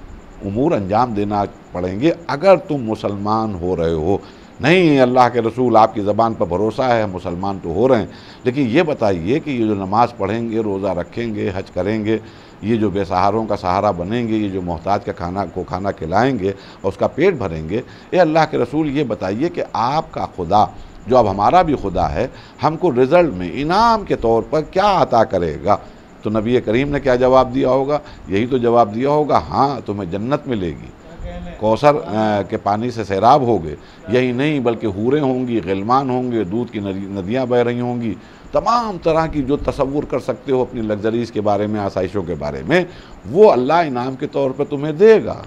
उमूर अंजाम देना पड़ेंगे अगर तुम मुसलमान हो रहे हो। नहीं अल्लाह के रसूल आपकी ज़बान पर भरोसा है, मुसलमान तो हो रहे हैं, लेकिन ये बताइए कि ये जो नमाज़ पढ़ेंगे, रोज़ा रखेंगे, हज करेंगे, ये जो बेसहारों का सहारा बनेंगे, ये जो मोहताज का खाना खिलाएंगे और उसका पेट भरेंगे, ये अल्लाह के रसूल ये बताइए कि आपका खुदा जो अब हमारा भी खुदा है हमको रिज़ल्ट में इनाम के तौर पर क्या अता करेगा? तो नबी करीम ने क्या जवाब दिया होगा? यही तो जवाब दिया होगा, हाँ तुम्हें जन्नत मिलेगी, कौसर के पानी से सैराब होगे, यही नहीं बल्कि हूरें होंगी, गिलमान होंगे, दूध की नदियाँ बह रही होंगी, तमाम तरह की जो तसव्वुर कर सकते हो अपनी लग्जरीज़ के बारे में, आसाइशों के बारे में, वो अल्लाह इनाम के तौर पर तुम्हें देगा।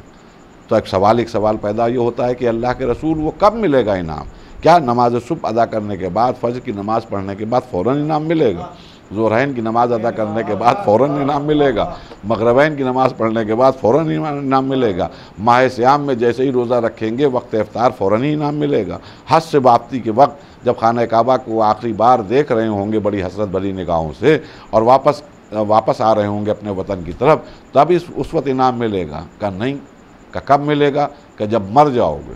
तो एक सवाल पैदा ये होता है कि अल्लाह के रसूल वो कब मिलेगा इनाम? क्या नमाज सुबह अदा करने के बाद, फजर की नमाज़ पढ़ने के बाद फ़ौरन इनाम मिलेगा? ज़ोहरैन की नमाज़ अदा करने के बाद फ़ौरन इनाम मिलेगा? मगरिबैन की नमाज़ पढ़ने के बाद फ़ौरन इनाम मिलेगा? माह सियाम में जैसे ही रोज़ा रखेंगे वक्त इफ्तार फ़ौरन ही इनाम मिलेगा? हज से वापसी के वक्त जब खाना काबा को आखिरी बार देख रहे होंगे बड़ी हसरत भरी निगाहों से और वापस आ रहे होंगे अपने वतन की तरफ, तब उस वक्त इनाम मिलेगा? का नहीं, का कब मिलेगा? कि जब मर जाओगे,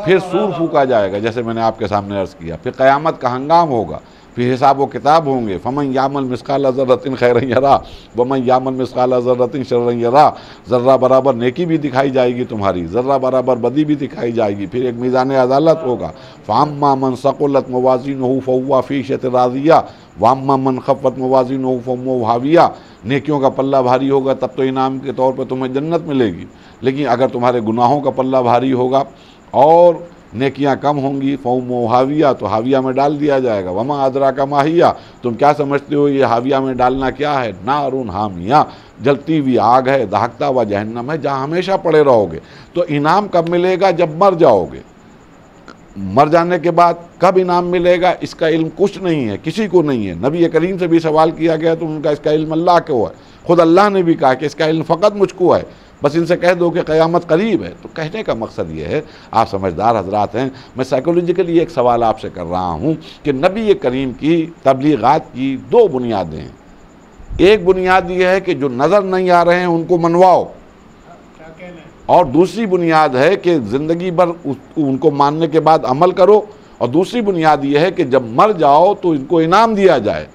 फिर सूर फूका जाएगा, जैसे मैंने आपके सामने अर्ज़ किया, फिर क़यामत का हंगाम होगा, फिर हिसाब व किताब होंगे। फमन यामल मिस्काल ज़र्रतिन खैरन यरा वमन यामल मिस्काल ज़र्रतिन शर्रन यरा। ज़र्रा बराबर नेकी भी दिखाई जाएगी तुम्हारी, ज़र्रा बराबर बदी भी दिखाई जाएगी। फिर एक मीज़ान अदालत होगा। फ़अम्मा मन सक़ुलत मवाज़ीनुहु फ़हुव्व फ़ी ईशतिन राज़िया वअम्मा मन ख़फ़्फ़त मवाज़ीनुहु फ़उम्मुहु हाविया। नेकियों का पल्ला भारी होगा तब तो इनाम के तौर पर तुम्हें जन्नत मिलेगी, लेकिन अगर तुम्हारे गुनाहों का पल्ला भारी होगा और नेकियां कम होंगी फ़उम्मुहु हाविया, तो हाविया में डाल दिया जाएगा। वमा अदराका मा हिया, तुम क्या समझते हो ये हाविया में डालना क्या है? नारुन हामिया, जलती हुई आग है, दहकता हुआ जहन्नम है, जहाँ हमेशा पड़े रहोगे। तो इनाम कब मिलेगा? जब मर जाओगे। मर जाने के बाद कब इनाम मिलेगा इसका इल्म कुछ नहीं है, किसी को नहीं है। नबी करीम से भी सवाल किया गया तो उनका इसका इल्म अल्लाह को है। खुद अल्लाह ने भी कहा कि इसका इल्म फ़कत मुझको है, बस इनसे कह दो कि क़यामत करीब है। तो कहने का मकसद ये है, आप समझदार हजरात हैं, मैं साइकोलॉजिकली एक सवाल आपसे कर रहा हूँ कि नबी करीम की तबलीगात की दो बुनियादें हैं। एक बुनियाद ये है कि जो नज़र नहीं आ रहे हैं उनको मनवाओ, और दूसरी बुनियाद है कि ज़िंदगी भर उनको मानने के बाद अमल करो, और दूसरी बुनियाद यह है कि जब मर जाओ तो इनको इनाम दिया जाए।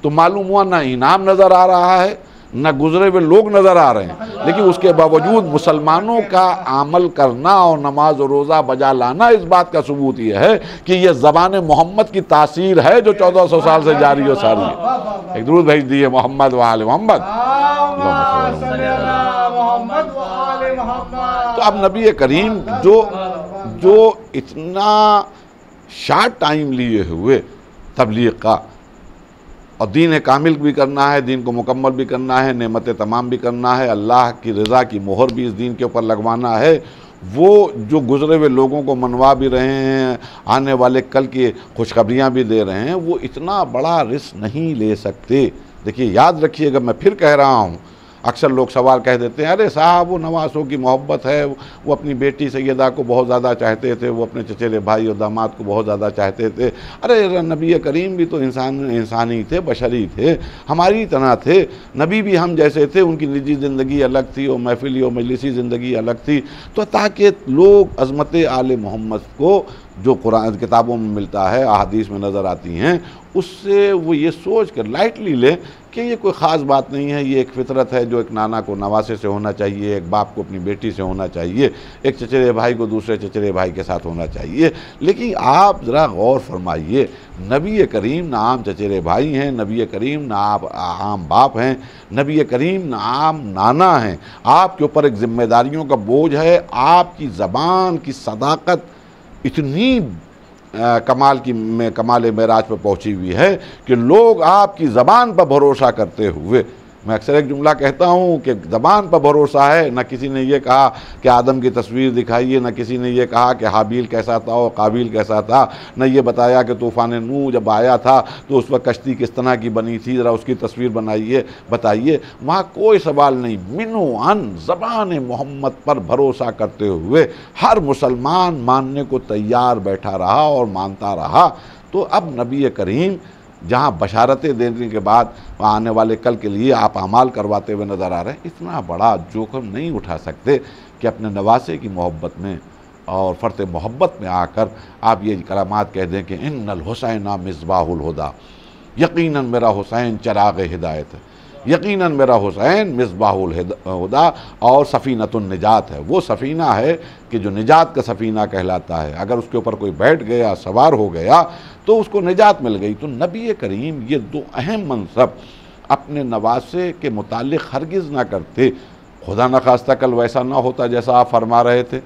तो मालूम हुआ ना इनाम नज़र आ रहा है न गुजरे हुए लोग नज़र आ रहे हैं, लेकिन उसके बावजूद मुसलमानों का अमल करना और नमाज और रोज़ा बजा लाना इस बात का सबूत यह है कि यह ज़बान मोहम्मद की तासीर है जो 1400 साल से जारी और सारी है। एक दुरूद भेज दिए मोहम्मद व आले मोहम्मद। तो अब नबी करीम जो इतना शार्ट टाइम लिए हुए तबलीग का, और दीन कामिल भी करना है, दीन को मुकम्मल भी करना है, नेमत तमाम भी करना है, अल्लाह की रज़ा की मोहर भी इस दीन के ऊपर लगवाना है, वो जो गुज़रे हुए लोगों को मनवा भी रहे हैं, आने वाले कल की खुशखबरियाँ भी दे रहे हैं, वो इतना बड़ा रिस्क नहीं ले सकते। देखिए याद रखिएगा, मैं फिर कह रहा हूँ, अक्सर लोग सवाल कह देते हैं, अरे साहब वो नवासों की मोहब्बत है, वो अपनी बेटी सैयदा को बहुत ज़्यादा चाहते थे, वो अपने चचेरे भाई और दामाद को बहुत ज़्यादा चाहते थे। अरे नबी करीम भी तो इंसानी थे, बशरी थे, हमारी तरह थे, नबी भी हम जैसे थे, उनकी निजी ज़िंदगी अलग थी और महफिली और मजलिसी ज़िंदगी अलग थी। तो ताकि लोग अज़मत आले मोहम्मद को जो कुरान किताबों में मिलता है, अहादीस में नज़र आती हैं, उससे वो ये सोच कर लाइटली लें कि ये कोई ख़ास बात नहीं है, ये एक फ़ितरत है जो एक नाना को नवासे से होना चाहिए, एक बाप को अपनी बेटी से होना चाहिए, एक चचेरे भाई को दूसरे चचेरे भाई के साथ होना चाहिए। लेकिन आप ज़रा गौर फरमाइए, नबी करीम ना आम चचेरे भाई हैं, नबी करीम ना आप आम बाप हैं, नबी करीम ना आम नाना हैं। आपके ऊपर एक ज़िम्मेदारियों का बोझ है। आपकी ज़बान की सदाकत इतनी कमाल मेराज पर पहुंची हुई है कि लोग आपकी ज़बान पर भरोसा करते हुए, मैं अक्सर एक जुमला कहता हूँ कि ज़बान पर भरोसा है। न किसी ने ये कहा कि आदम की तस्वीर दिखाइए, न किसी ने ये कहा कि हाबील कैसा था और काबिल कैसा था, न ये बताया कि तूफ़ान नूह जब आया था तो उस वक्त कश्ती किस तरह की बनी थी, ज़रा उसकी तस्वीर बनाइए, बताइए। वहाँ कोई सवाल नहीं, मिनो अन ज़बान मोहम्मद पर भरोसा करते हुए हर मुसलमान मानने को तैयार बैठा रहा और मानता रहा। तो अब नबी करीम जहाँ बशारतें देने के बाद आने वाले कल के लिए आप अमाल करवाते हुए नज़र आ रहे हैं, इतना बड़ा जोखिम नहीं उठा सकते कि अपने नवासे की मोहब्बत में और फ़र्त मोहब्बत में आकर आप ये कलामात कह दें कि इन्नल हुसैना मिस्बाहुल हुदा, यकीनन मेरा हुसैन चिराग हिदायत है, यकीनन मेरा हुसैन मिस्बाहुल हुदा और सफ़ीनतुन निजात है। वो सफ़ीना है कि जो निजात का सफ़ीना कहलाता है, अगर उसके ऊपर कोई बैठ गया, सवार हो गया तो उसको निजात मिल गई। तो नबी करीम ये दो अहम मनसब अपने नवासे के मुतालिक हरगिज़ ना करते। खुदा न खास्ता कल वैसा ना होता जैसा आप फरमा रहे थे,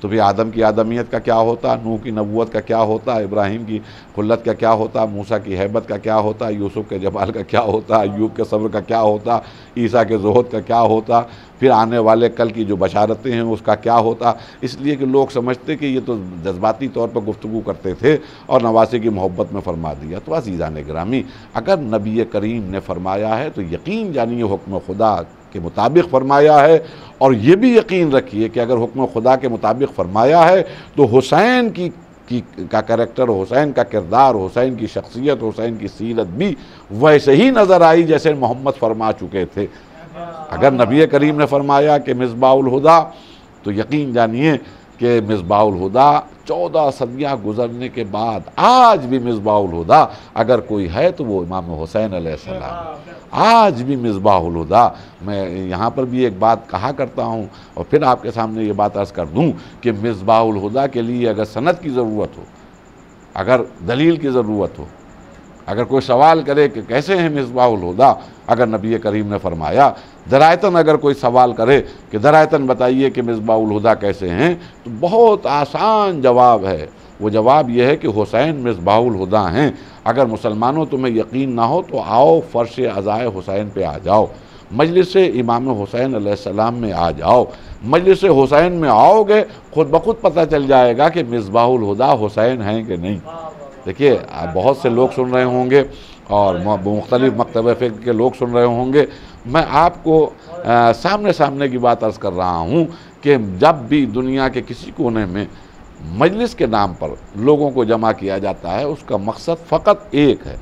तो भी आदम की आदमियत का क्या होता, नूह की नबूवत का क्या होता, इब्राहीम की खुल्लत का क्या होता, मूसा की हैबत का क्या होता, यूसुफ के जमाल का क्या होता, अय्यूब के सब्र का क्या होता, ईसा के ज़ुहद का क्या होता, फिर आने वाले कल की जो बशारतें हैं उसका क्या होता। इसलिए कि लोग समझते कि ये तो जज्बाती तौर पर गुफ्तगू करते थे और नवासे की मोहब्बत में फ़रमा दिया। तो अज़ीज़ान गिरामी, अगर नबी करीम ने फरमाया है तो यकीन जानिए हुक्म खुदा के मुताबिक फ़रमाया है, और ये भी यकीन रखिए कि अगर हुक्म खुदा के मुताबिक फ़रमाया है तो हुसैन का करैक्टर, हुसैन का किरदार, हुसैन की शख्सियत, हुसैन की सीरत भी वैसे ही नज़र आई जैसे मोहम्मद फरमा चुके थे। अगर नबी करीम ने फरमाया कि मिस्बाहुल हुदा, तो यकीन जानिए कि मिसबाहुल हुदा 14 सदियाँ गुजरने के बाद आज भी मिसबाहुल हुदा अगर कोई है तो वो इमाम हुसैन अलैहिस्सलाम। आज भी मिसबाहुल हुदा। मैं यहाँ पर भी एक बात कहा करता हूँ और फिर आपके सामने ये बात अर्ज़ कर दूँ कि मिसबाहुल हुदा के लिए अगर सनद की ज़रूरत हो, अगर दलील की ज़रूरत हो, अगर कोई सवाल करे कि कैसे हैं मिसबाहुल हुदा, अगर नबी करीम ने फरमाया, दरायतन अगर कोई सवाल करे कि दरायतन बताइए कि मिसबाहुल हुदा कैसे हैं, तो बहुत आसान जवाब है। वो जवाब यह है कि हुसैन मिसबाहुल हुदा हैं। अगर मुसलमानों तुम्हें यकीन ना हो तो आओ फ़र्श अज़ाए हुसैन पे आ जाओ, मजलिस इमाम हुसैन अलैहिस्सलाम में आ जाओ। मजलिस हुसैन में आओगे खुद ब खुद पता चल जाएगा कि मिसबाहुल हुदा हुसैन हैं कि नहीं। देखिए, बहुत से लोग सुन रहे होंगे और मुख्तलिफ़ मकतब फ़िक़्ह के लोग सुन रहे होंगे। मैं आपको सामने सामने की बात अर्ज़ कर रहा हूँ कि जब भी दुनिया के किसी कोने में मजलिस के नाम पर लोगों को जमा किया जाता है, उसका मकसद फ़कत एक है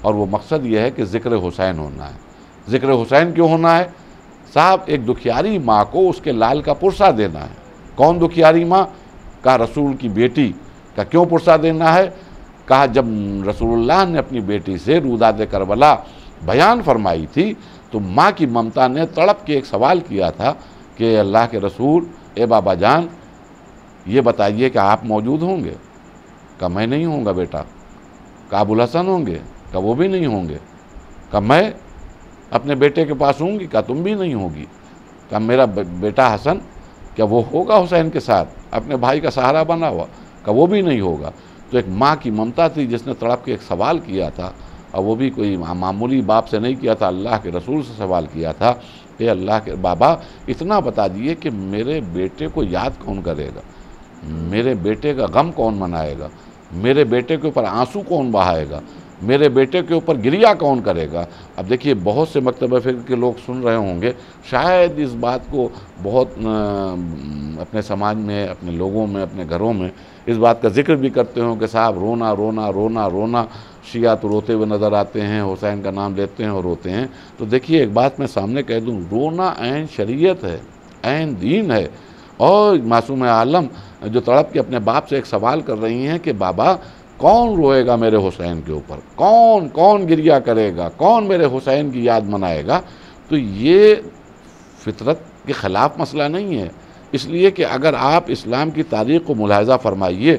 और वो मकसद ये है कि ज़िक्र हुसैन होना है। ज़िक्र हुसैन क्यों होना है साहब? एक दुखियारी माँ को उसके लाल का पुरसा देना है। कौन दुखियारी माँ? कहा रसूल की बेटी का। क्यों पुरसा देना है? कहा जब रसूलुल्लाह ने अपनी बेटी से रूदात करबला बयान फरमाई थी तो माँ की ममता ने तड़प के एक सवाल किया था कि अल्लाह के रसूल, ए बाबा जान, ये बताइए कि आप मौजूद होंगे? कहा मैं नहीं होऊंगा बेटा। कहा अबुल हसन होंगे? कहा वो भी नहीं होंगे। कहा मैं अपने बेटे के पास होंगी? कहा तुम भी नहीं होगी। कहा मेरा बेटा हसन क्या वो होगा हुसैन के साथ, अपने भाई का सहारा बना हुआ? कहा वो भी नहीं होगा। तो एक माँ की ममता थी जिसने तड़प के एक सवाल किया था, और वो भी कोई मामूली बाप से नहीं किया था, अल्लाह के रसूल से सवाल किया था कि अल्लाह के बाबा इतना बता दिए कि मेरे बेटे को याद कौन करेगा, मेरे बेटे का गम कौन मनाएगा, मेरे बेटे के ऊपर आंसू कौन बहाएगा, मेरे बेटे के ऊपर गिरिया कौन करेगा। अब देखिए, बहुत से मकतब फ़िक़्ह के लोग सुन रहे होंगे, शायद इस बात को बहुत अपने समाज में, अपने लोगों में, अपने घरों में इस बात का जिक्र भी करते हो कि साहब रोना रोना रोना रोना, शिया तो रोते हुए नज़र आते हैं, हुसैन का नाम लेते हैं और रोते हैं। तो देखिए, एक बात मैं सामने कह दूँ, रोना ऐन शरीयत है, ऐन दीन है। और मासूम आलम जो तड़प के अपने बाप से एक सवाल कर रही हैं कि बाबा कौन रोएगा मेरे हुसैन के ऊपर, कौन कौन गिरिया करेगा, कौन मेरे हुसैन की याद मनाएगा, तो ये फितरत के ख़िलाफ़ मसला नहीं है। इसलिए कि अगर आप इस्लाम की तारीख़ को मुलाहिज़ा फरमाइए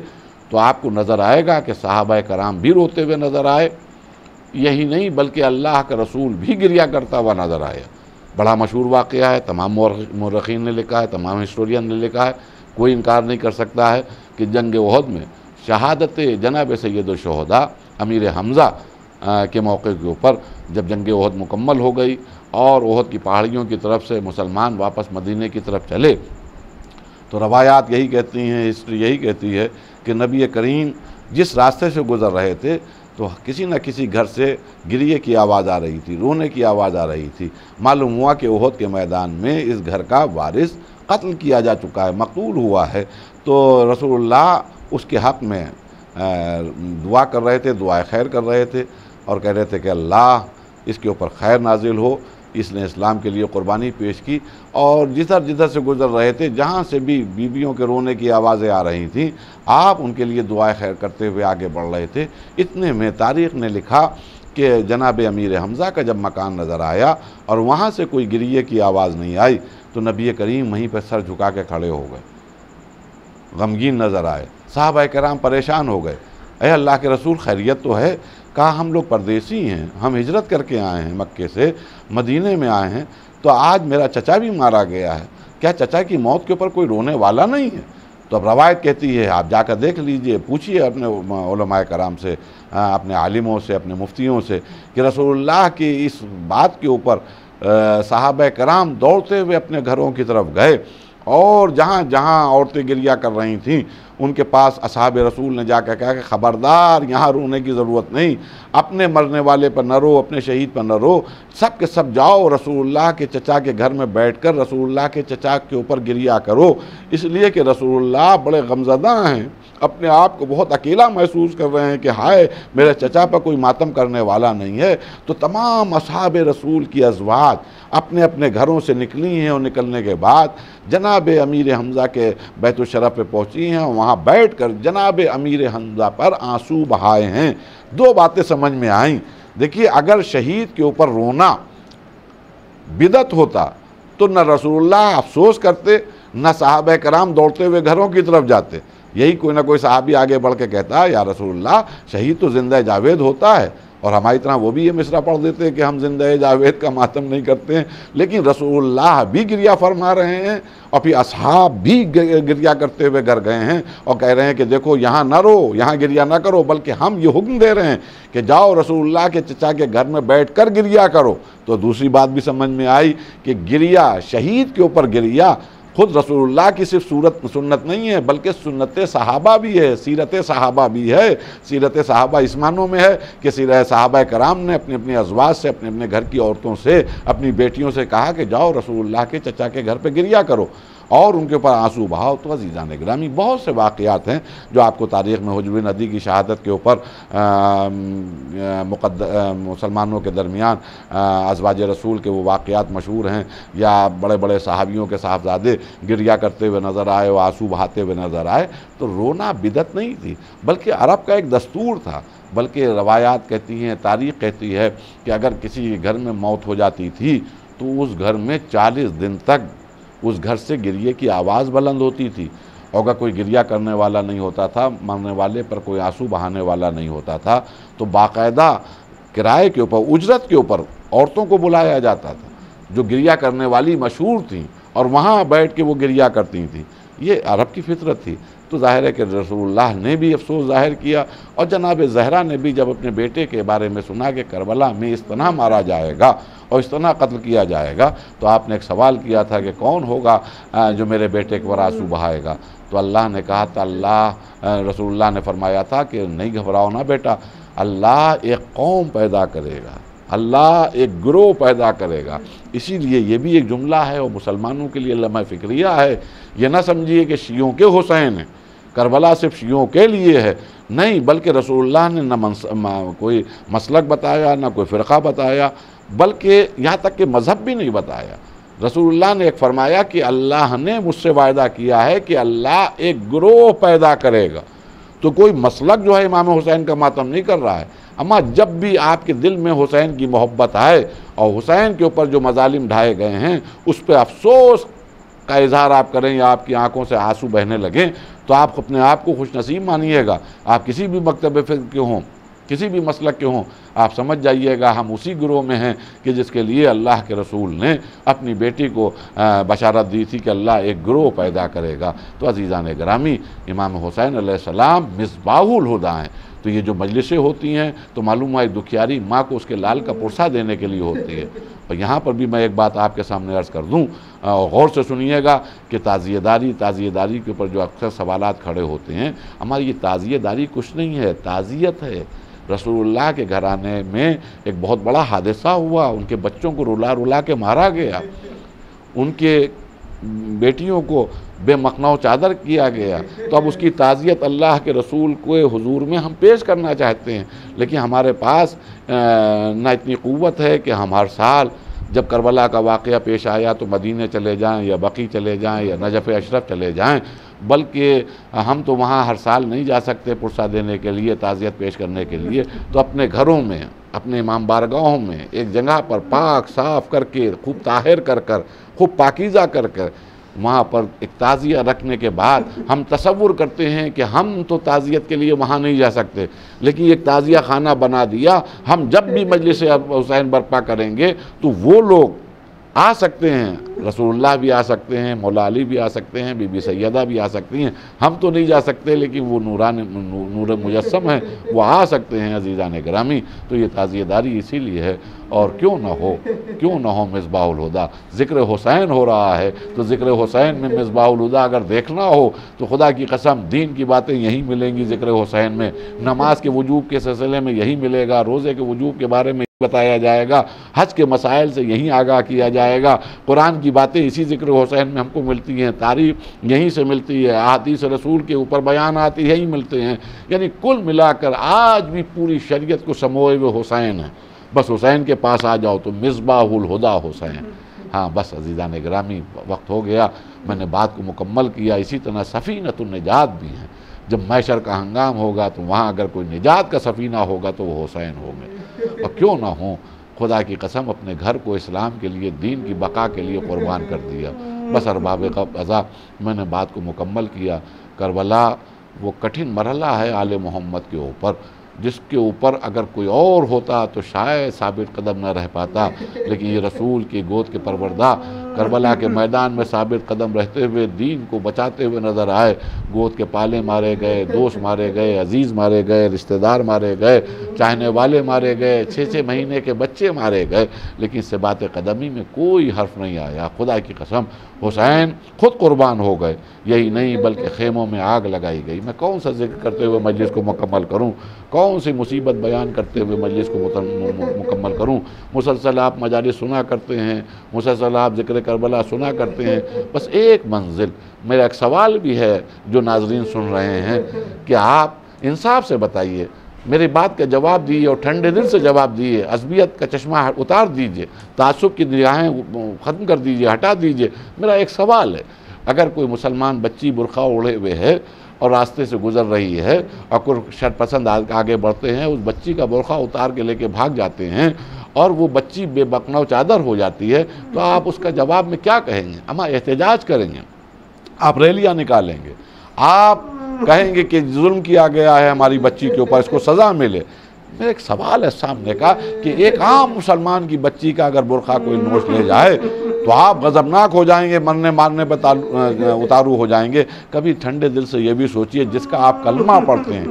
तो आपको नज़र आएगा कि सहाबा कराम भी रोते हुए नज़र आए। यही नहीं बल्कि अल्लाह का रसूल भी गिरिया करता हुआ नज़र आया। बड़ा मशहूर वाक़या है, तमाम मुर्रखीन ने लिखा है, तमाम हिस्टोरियन ने लिखा है, कोई इनकार नहीं कर सकता है कि जंग उहद में शहादत जनाब सैयद शुहदा अमीर हमज़ा के मौके के ऊपर जब जंग उहद मुकम्मल हो गई और उहद की पहाड़ियों की तरफ से मुसलमान वापस मदीने की तरफ चले, तो रवायात यही कहती हैं, हिस्ट्री यही कहती है कि नबी करीम जिस रास्ते से गुज़र रहे थे तो किसी न किसी घर से गिरिए की आवाज़ आ रही थी, रोने की आवाज़ आ रही थी। मालूम हुआ कि उहद के मैदान में इस घर का वारिस कत्ल किया जा चुका है, मकतूल हुआ है। तो रसूलुल्लाह उसके हक़ में दुआ कर रहे थे, दुआ खैर कर रहे थे और कह रहे थे कि अल्लाह इसके ऊपर खैर नाजिल हो, इसने इस्लाम के लिए क़ुरबानी पेश की। और जिधर जिधर से गुज़र रहे थे, जहाँ से भी बीवियों के रोने की आवाज़ें आ रही थीं, आप उनके लिए दुआ खैर करते हुए आगे बढ़ रहे थे। इतने में तारीख़ ने लिखा कि जनाब अमीर हमज़ा का जब मकान नज़र आया और वहाँ से कोई गिरिए की आवाज़ नहीं आई तो नबी करीम वहीं पर सर झुका के खड़े हो गए, गमगीन नज़र आए। साहबा कराम परेशान हो गए, अरे अल्लाह के रसूल खैरियत तो है? कहा हम लोग परदेसी हैं, हम हिजरत करके आए हैं, मक्के से मदीने में आए हैं, तो आज मेरा चचा भी मारा गया है, क्या चचा की मौत के ऊपर कोई रोने वाला नहीं है? तो अब रवायत कहती है, आप जाकर देख लीजिए, पूछिए अपने उलमाए कराम से, अपने आलिमों से, अपने मुफ्तियों से कि रसूलुल्लाह की इस बात के ऊपर सहाबा कराम दौड़ते हुए अपने घरों की तरफ गए और जहाँ जहाँ औरतें गिरिया कर रही थीं उनके पास असहाब रसूल ने जाकर कहा कि ख़बरदार, यहाँ रोने की ज़रूरत नहीं, अपने मरने वाले पर न रो, अपने शहीद पर न रो, सब के सब जाओ रसूलुल्लाह के चचा के घर में बैठकर रसूलुल्लाह के चचा के ऊपर गिरिया करो, इसलिए कि रसूलुल्लाह बड़े गमज़दा हैं, अपने आप को बहुत अकेला महसूस कर रहे हैं कि हाय मेरे चचा पर कोई मातम करने वाला नहीं है। तो तमाम असहाब रसूल की अज़वाज अपने अपने घरों से निकली हैं और निकलने के बाद जनाब अमीर हमज़ा के बैतुल शरफ़ पे पहुँची हैं और वहाँ बैठ कर जनाब अमीर हमज़ा पर आंसू बहाए हैं। दो बातें समझ में आईं। देखिए, अगर शहीद के ऊपर रोना बिदअत होता तो न रसूलुल्लाह अफसोस करते, न सहाबा कराम दौड़ते हुए घरों की तरफ जाते। यही कोई ना कोई सहाबी आगे बढ़ के कहता है, या रसूलुल्लाह शहीद तो जिंदा जावेद होता है, और हमारी तरह वो भी ये मिसरा पढ़ देते हैं कि हम जिंदा जावेद का मातम नहीं करते हैं। लेकिन रसूलुल्लाह भी गिरिया फरमा रहे हैं और फिर असहाब भी गिरिया करते हुए घर गए हैं और कह रहे हैं कि देखो यहाँ ना रो, यहाँ गिरिया ना करो, बल्कि हम ये हुक्म दे रहे हैं कि जाओ रसूलुल्लाह के चचा के घर में बैठ कर गिरिया करो। तो दूसरी बात भी समझ में आई कि गिरिया, शहीद के ऊपर गिरिया खुद रसूलुल्लाह की सिर्फ सुन्नत नहीं है, बल्कि सुन्नत सहाबा भी है, सीरत सहाबा भी है। सीरत सहाबा इस मानों में है कि सीरत सहाबा कराम ने अपनी अपनी अज़वाज से, अपने अपने घर की औरतों से, अपनी बेटियों से कहा कि जाओ रसूलुल्लाह के चचा के घर पे गिरिया करो और उनके ऊपर आंसू बहाओ। तो अज़ीज़ान गिरामी, बहुत से वाक़यात हैं जो आपको तारीख़ में हुजूर नदी की शहादत के ऊपर मुसलमानों के दरमियान अज़वाज रसूल के वो वाक़यात मशहूर हैं, या बड़े बड़े सहाबियों के साहबजादे गिरिया करते हुए नज़र आए और आंसू बहाते हुए नज़र आए। तो रोना बिदअत नहीं थी, बल्कि अरब का एक दस्तूर था। बल्कि रवायात कहती हैं, तारीख़ कहती है कि अगर किसी के घर में मौत हो जाती थी तो उस घर में 40 दिन तक उस घर से गिरिये की आवाज़ बुलंद होती थी। और अगर कोई गिरिया करने वाला नहीं होता था, मरने वाले पर कोई आंसू बहाने वाला नहीं होता था, तो बाकायदा किराए के ऊपर, उजरत के ऊपर औरतों को बुलाया जाता था जो गिरिया करने वाली मशहूर थीं, और वहाँ बैठ के वो गिरिया करती थीं। ये अरब की फितरत थी। तो ज़ाहिर है कि रसूलुल्लाह ने भी अफसोस ज़ाहिर किया, और जनाब ज़हरा ने भी जब अपने बेटे के बारे में सुना कि करबला में इस तरह मारा जाएगा और इस तरह कत्ल किया जाएगा, तो आपने एक सवाल किया था कि कौन होगा जो मेरे बेटे के ऊपर आंसू बहाएगा। तो अल्लाह ने कहा था, रसूलुल्लाह ने फरमाया था कि नहीं घबराओ ना बेटा, अल्लाह एक कौम पैदा करेगा, अल्लाह एक ग्रोह पैदा करेगा। इसीलिए ये भी एक जुमला है और मुसलमानों के लिए लम्हा फ़िक्रिया है। ये ना समझिए कि शियों के हुसैन है, करबला सिर्फ शियों के लिए है, नहीं, बल्कि रसूलुल्लाह ने न कोई मसलक बताया, ना कोई फ़िरक़ा बताया, बल्कि यहाँ तक कि मज़हब भी नहीं बताया। रसूलुल्लाह ने एक फरमाया कि अल्लाह ने मुझसे वायदा किया है कि अल्लाह एक ग्रोह पैदा करेगा। तो कोई मसलक जो है इमाम हुसैन का मातम नहीं कर रहा है, अम्मा जब भी आपके दिल में हुसैन की मोहब्बत आए और हुसैन के ऊपर जो मजालिम ढाए गए हैं उस पर अफसोस का इजहार आप करें या आपकी आंखों से आंसू बहने लगें, तो आप अपने आप को खुशनसीब मानिएगा। आप किसी भी मकतब फ़िक्र के हों, किसी भी मसलक के हों, आप समझ जाइएगा हम उसी गिरोह में हैं कि जिसके लिए अल्लाह के रसूल ने अपनी बेटी को बशारत दी थी कि अल्लाह एक गिरोह पैदा करेगा। तो अज़ीज़ान गिरामी, इमाम हुसैन अलैहिस्सलाम मिसबाहुल हुदा हैं। तो ये जो मजलिसें होती हैं तो मालूम है दुखियारी माँ को उसके लाल का पुरसा देने के लिए होती है। और यहाँ पर भी मैं एक बात आपके सामने अर्ज़ कर दूँ, गौर से सुनिएगा कि ताज़ियेदारी के ऊपर जो अक्सर सवालात खड़े होते हैं, हमारी ये ताज़ियेदारी कुछ नहीं है, ताज़ियत है। रसूलुल्लाह के घराने में एक बहुत बड़ा हादसा हुआ, उनके बच्चों को रुला रुला के मारा गया, उनके बेटियों को बेमखनाव चादर किया गया। तो अब उसकी ताज़ियत अल्लाह के रसूल को हुजूर में हम पेश करना चाहते हैं, लेकिन हमारे पास ना इतनी क़ुव्वत है कि हम हर साल जब करबला का वाक़या पेश आया तो मदीने चले जाएं या बकी चले जाएं या नजफ़ अशरफ चले जाएं, बल्कि हम तो वहाँ हर साल नहीं जा सकते पुरसा देने के लिए, ताज़ियत पेश करने के लिए। तो अपने घरों में, अपने इमाम बारगाहों में एक जगह पर पाक साफ़ करके, खूब ताहिर कर कर, खूब पाकीज़ा कर कर, वहाँ पर एक ताज़िया रखने के बाद हम तसव्वुर करते हैं कि हम तो ताज़ियत के लिए वहाँ नहीं जा सकते, लेकिन एक ताज़िया खाना बना दिया। हम जब भी मजलिस हुसैन बर्पा करेंगे तो वो लोग आ सकते हैं, रसूलुल्लाह भी आ सकते हैं, मौला अली भी आ सकते हैं, बीबी सैयदा भी आ सकती हैं, हम तो नहीं जा सकते, लेकिन वो नूर मुजस्सम है, वो आ सकते हैं अजीज़ान गिरामी। तो ये ताज़ियेदारी इसीलिए है। और क्यों ना हो मिसबाहुल हुदा, ज़िक्र हुसैन हो रहा है, तो ज़िक्र हुसैन में मिसबाहुल हुदा अगर देखना हो तो खुदा की कसम दीन की बातें यहीं मिलेंगी ज़िक्र हुसैन में। नमाज के वजूब के सिलसिले में यही मिलेगा, रोज़े के वजूब के बारे में बताया जाएगा, हज के मसाइल से यहीं आगाह किया जाएगा, कुरान की बातें इसी ज़िक्र हुसैन में हमको मिलती हैं, तारीफ़ यहीं से मिलती है, अहादीस रसूल के ऊपर बयान आती यहीं मिलते हैं। यानी कुल मिलाकर आज भी पूरी शरीयत को समोए हुए हुसैन है। बस हुसैन के पास आ जाओ तो मिसबाहुल हुदा हुसैन। हाँ बस अज़ीज़ान गिरामी, वक्त हो गया, मैंने बात को मुकम्मल किया। इसी तरह सफ़ीनतुन निजात भी हैं। जब मैशर का हंगाम होगा तो वहाँ अगर कोई निजात का सफ़ीना होगा तो वो हुसैन होंगे। और क्यों ना हो, खुदा की कसम अपने घर को इस्लाम के लिए, दीन की बका के लिए कुर्बान कर दिया। बस अरबाब क़ज़ा, मैंने बात को मुकम्मल किया। करबला वो कठिन मरहला है आले मोहम्मद के ऊपर, जिसके ऊपर अगर कोई और होता तो शायद साबित कदम न रह पाता, लेकिन ये रसूल की गोद के परवरदा करबला के मैदान में साबित कदम रहते हुए दीन को बचाते हुए नज़र आए। गोद के पाले मारे गए, दोस्त मारे गए, अजीज़ मारे गए, रिश्तेदार मारे गए, चाहने वाले मारे गए, 6-6 महीने के बच्चे मारे गए, लेकिन से बात कदमी में कोई हर्फ नहीं आया। खुदा की कसम हुसैन खुद कुर्बान हो गए। यही नहीं बल्कि खेमों में आग लगाई गई। मैं कौन सा जिक्र करते हुए मजलिस को मुकम्मल करूँ, कौन सी मुसीबत बयान करते हुए मजलिस को मुकम्मल करूँ। मुसलसल आप मजालिस सुना करते हैं, मुसलसल आप ज़िक्र करबला सुना करते हैं। बस एक मंजिल, मेरा एक सवाल भी है जो नाजरीन सुन रहे हैं कि आप इंसाफ से बताइए, मेरी बात का जवाब दिए और ठंडे दिल से जवाब दिए, अज़बियत का चश्मा उतार दीजिए, तासुब की निगाहें ख़त्म कर दीजिए, हटा दीजिए। मेरा एक सवाल है, अगर कोई मुसलमान बच्ची बुरखा ओढ़े हुए है और रास्ते से गुजर रही है और कुछ शर्पसंद आगे बढ़ते हैं, उस बच्ची का बुरखा उतार के लेके भाग जाते हैं और वो बच्ची बेबकनौ चादर हो जाती है, तो आप उसका जवाब में क्या कहेंगे? अमा एहतजाज करेंगे, आप रैलियाँ निकालेंगे, आप कहेंगे कि जुल्म किया गया है हमारी बच्ची के ऊपर, इसको सज़ा मिले। मेरा एक सवाल है सामने का कि एक आम मुसलमान की बच्ची का अगर बुरखा कोई नोच ले जाए तो आप गज़बनाक हो जाएंगे, मरने मारने पर उतारू हो जाएंगे। कभी ठंडे दिल से ये भी सोचिए, जिसका आप कलमा पढ़ते हैं,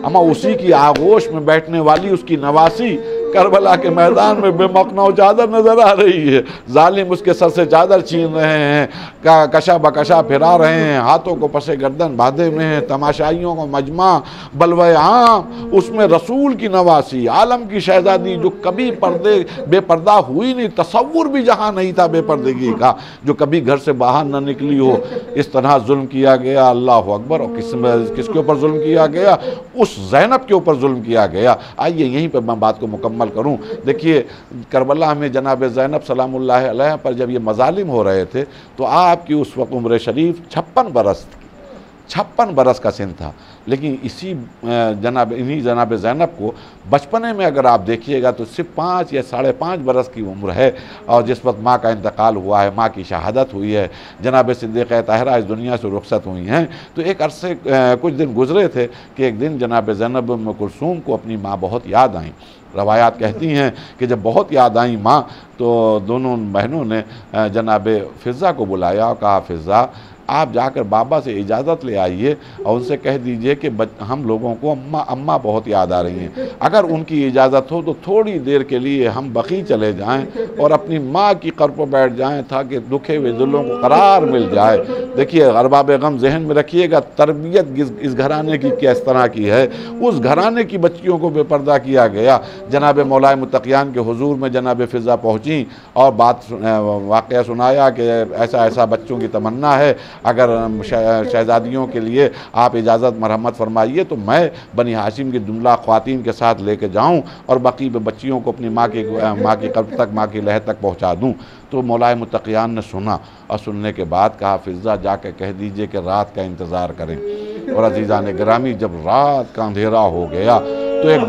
अमा उसी की आगोश में बैठने वाली उसकी नवासी करबला के मैदान में बेमकनौ चादर नजर आ रही है। जालिम उसके सर से चादर छीन रहे हैं, कशा बकशा फिरा रहे हैं, हाथों को पसे गर्दन बांधे हुए हैं, तमाशाइयों को मजमा बलवे आम, उसमें रसूल की नवासी, आलम की शहजादी जो कभी पर्दे बेपर्दा हुई नहीं, तसव्वुर भी जहाँ नहीं था बेपर्दगी का, जो कभी घर से बाहर न निकली हो, इस तरह जुल्म किया गया। अल्लाह अकबर। और किसके ऊपर जुल्म किया गया? उस ज़ैनब के ऊपर जुल्म किया गया। आइए यहीं पर मैं बात को मुकम्मल करूं। देखिए, करबला में जनाब ज़ैनब सलामुल्लाह अलैहा पर जब ये मज़ालिम हो रहे थे तो आपकी उस वक्त उम्र शरीफ 56 बरस का सिन था। लेकिन इन्हीं जनाब ज़ैनब को बचपने में अगर आप देखिएगा तो सिर्फ 5 या 5.5 बरस की उम्र है, और जिस वक्त माँ का इंतकाल हुआ है, माँ की शहादत हुई है, जनाब सिद्दीक़ा ताहिरा इस दुनिया से रुखसत हुई हैं, तो एक अरसे कुछ दिन गुजरे थे कि एक दिन जनाब ज़ैनब उम्म कुलसूम को अपनी माँ बहुत याद आई। रवायात कहती हैं कि जब बहुत याद आई माँ, तो दोनों बहनों ने जनाब फ़िज़्ज़ा को बुलाया और कहा, फ़िज़्ज़ा आप जाकर बाबा से इजाज़त ले आइए और उनसे कह दीजिए कि हम लोगों को अम्मा बहुत याद आ रही हैं, अगर उनकी इजाज़त हो तो थोड़ी देर के लिए हम बकी चले जाएं और अपनी माँ की कर पर बैठ जाएं ताकि दुखे हुए दिलों को करार मिल जाए। देखिए, अरबाब गम जहन में रखिएगा, तरबियत इस घराने की किस तरह की है। उस घराने की बच्चियों को बेपर्दा किया गया। जनाब मौलाए मुत्तक़ियान के हुजूर में जनाब फ़िज़्ज़ा पहुँची और वाक़या सुनाया कि ऐसा ऐसा बच्चों की तमन्ना है, अगर शहजादियों के लिए आप इजाज़त मरहमत फरमाइए तो मैं बनी हाशिम की जुमला ख़वातीन के साथ लेके जाऊं और बाकी बच्चियों को अपनी माँ की कब्र तक, माँ की लहर तक पहुँचा दूं। तो मौलाए मुत्तक़ियान ने सुना और सुनने के बाद कहा, फ़िज़्ज़ा जाके कह दीजिए कि रात का इंतज़ार करें। और अज़ीज़ान गिरामी, जब रात का अंधेरा हो गया तो एक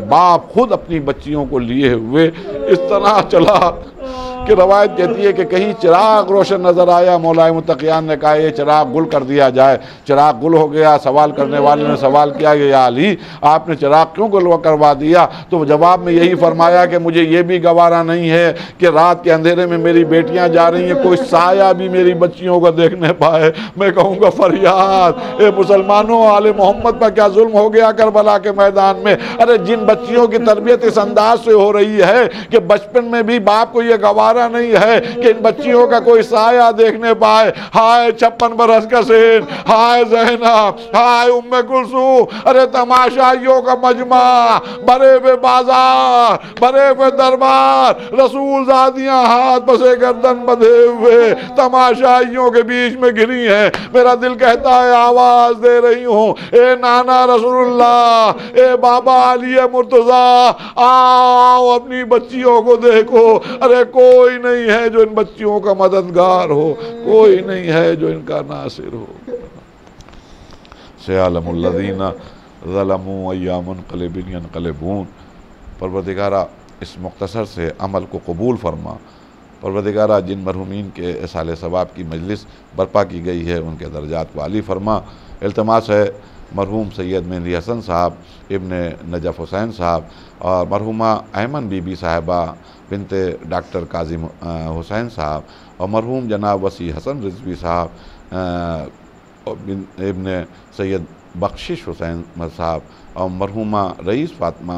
बाप खुद अपनी बच्चियों को लिए हुए इस तरह चला कि रवायत कहती है कि कहीं चिराग रोशन नज़र आया, मौलाए मुत्तक़ियान ने कहा ये चिराग गुल कर दिया जाए। चिराग गुल हो गया। सवाल करने वाले ने सवाल किया कि या अली, आपने चिराग क्यों गुल करवा दिया? तो जवाब में यही फरमाया कि मुझे ये भी गवारा नहीं है कि रात के अंधेरे में मेरी बेटियां जा रही हैं, कोई साया भी मेरी बच्चियों को देखने पाए। मैं कहूँगा फरियाद, ए मुसलमानों, आले मोहम्मद पर क्या जुल्म हो गया करबला के मैदान में। अरे जिन बच्चियों की तरबियत इस अंदाज से हो रही है कि बचपन में भी बाप को यह गवारा नहीं है कि इन बच्चियों का कोई साया देखने पाए। हाय 56 बरस का सेन, हाय ज़ैनब, हाय उम्मे कुलसूम, अरे तमाशाइयों का मजमा, बड़े बे बाजार, बड़े बे दरबार, रसूल ज़ादियाँ हाथ बसे गर्दन बंधे हुए तमाशाइयों के बीच में गिरी हैं। मेरा दिल कहता है आवाज दे रही हूँ, ए नाना रसूलुल्लाह, ए बाबा अली मुर्तज़ा, आओ अपनी बच्चियों को देखो। अरे कोई नहीं है जो इन बच्चियों का मददगार हो, कोई नहीं है जो इनका नासिर हो। सयालमुल्लज़ीना ज़लमू अय्यामुन क़लिबिन यनक़लिबून। परवरदिगारा इस मुख्तसर से अमल को कबूल फरमा। परवरदिगारा जिन मरहूमीन के इसाले सवाब की मजलिस बर्पा की गई है उनके दर्जात को आली फरमा। इल्तमास है मरहूम सैयद मेहंदी हसन साहब इब्ने नजफ़ हुसैन साहब और मरहूमा अहमन बीबी साहिबा बिनते डॉक्टर काज़िम हुसैन साहब और मरहूम जनाब वसी हसन रिजवी साहब इब्ने सैयद बख्शिश हुसैन साहब और मरहूमा रईस फातिमा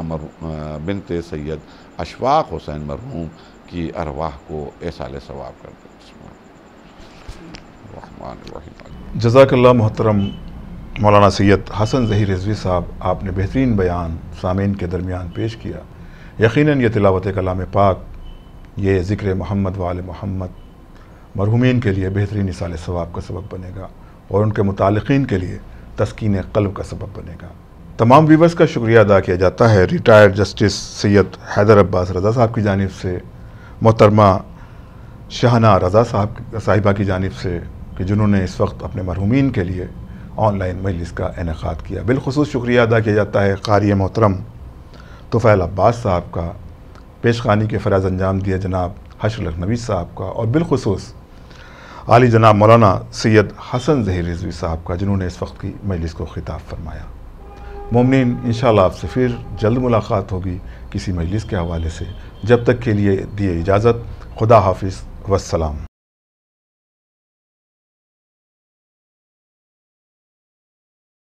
बिनते सैयद अशफाक हुसैन मरहूम की अरवाह को एसाले सवाब कर दे। जज़ाकल्लाह मोहतरम मौलाना सैयद हसन ज़हीर रिज़वी साहब, आपने बेहतरीन बयान सामीन के दरमियान पेश किया। यकीनन ये तिलावत कलाम पाक, ये ज़िक्र मोहम्मद व आले मोहम्मद मरहूमीन के लिए बेहतरीन इसाले सवाब का सबब बनेगा और उनके मुतालिकीन के लिए तस्कीन क़ल्ब का सबब बनेगा। तमाम व्यूवर्स का शुक्रिया अदा किया जाता है रिटायर्ड जस्टिस सैयद हैदर अब्बास रज़ा साहब की जानिब से, मोहतरमा शाहना रज़ा साहिबा की जानिब से कि जिन्होंने इस वक्त अपने मरहूमीन के लिए ऑनलाइन मजलिस का इनेकाद किया। बिलखुसूस शुक्रिया अदा किया जाता है क़ारी मोहतरम तुफ़ैल अब्बास साहब का, पेशखानी के फ़राज़ अंजाम दिए जनाब हशर लखनवी साहब का और बिलखुसूस आली जनाब मौलाना सैयद हसन ज़हीर रिज़वी साहब का, जिन्होंने इस वक्त की मजलिस को ख़िताब फरमाया। मोमिनीन, इंशाअल्लाह आपसे फिर जल्द मुलाकात होगी किसी मजलिस के हवाले से। जब तक के लिए दिए इजाज़त। खुदा हाफिज़ वस्सलाम।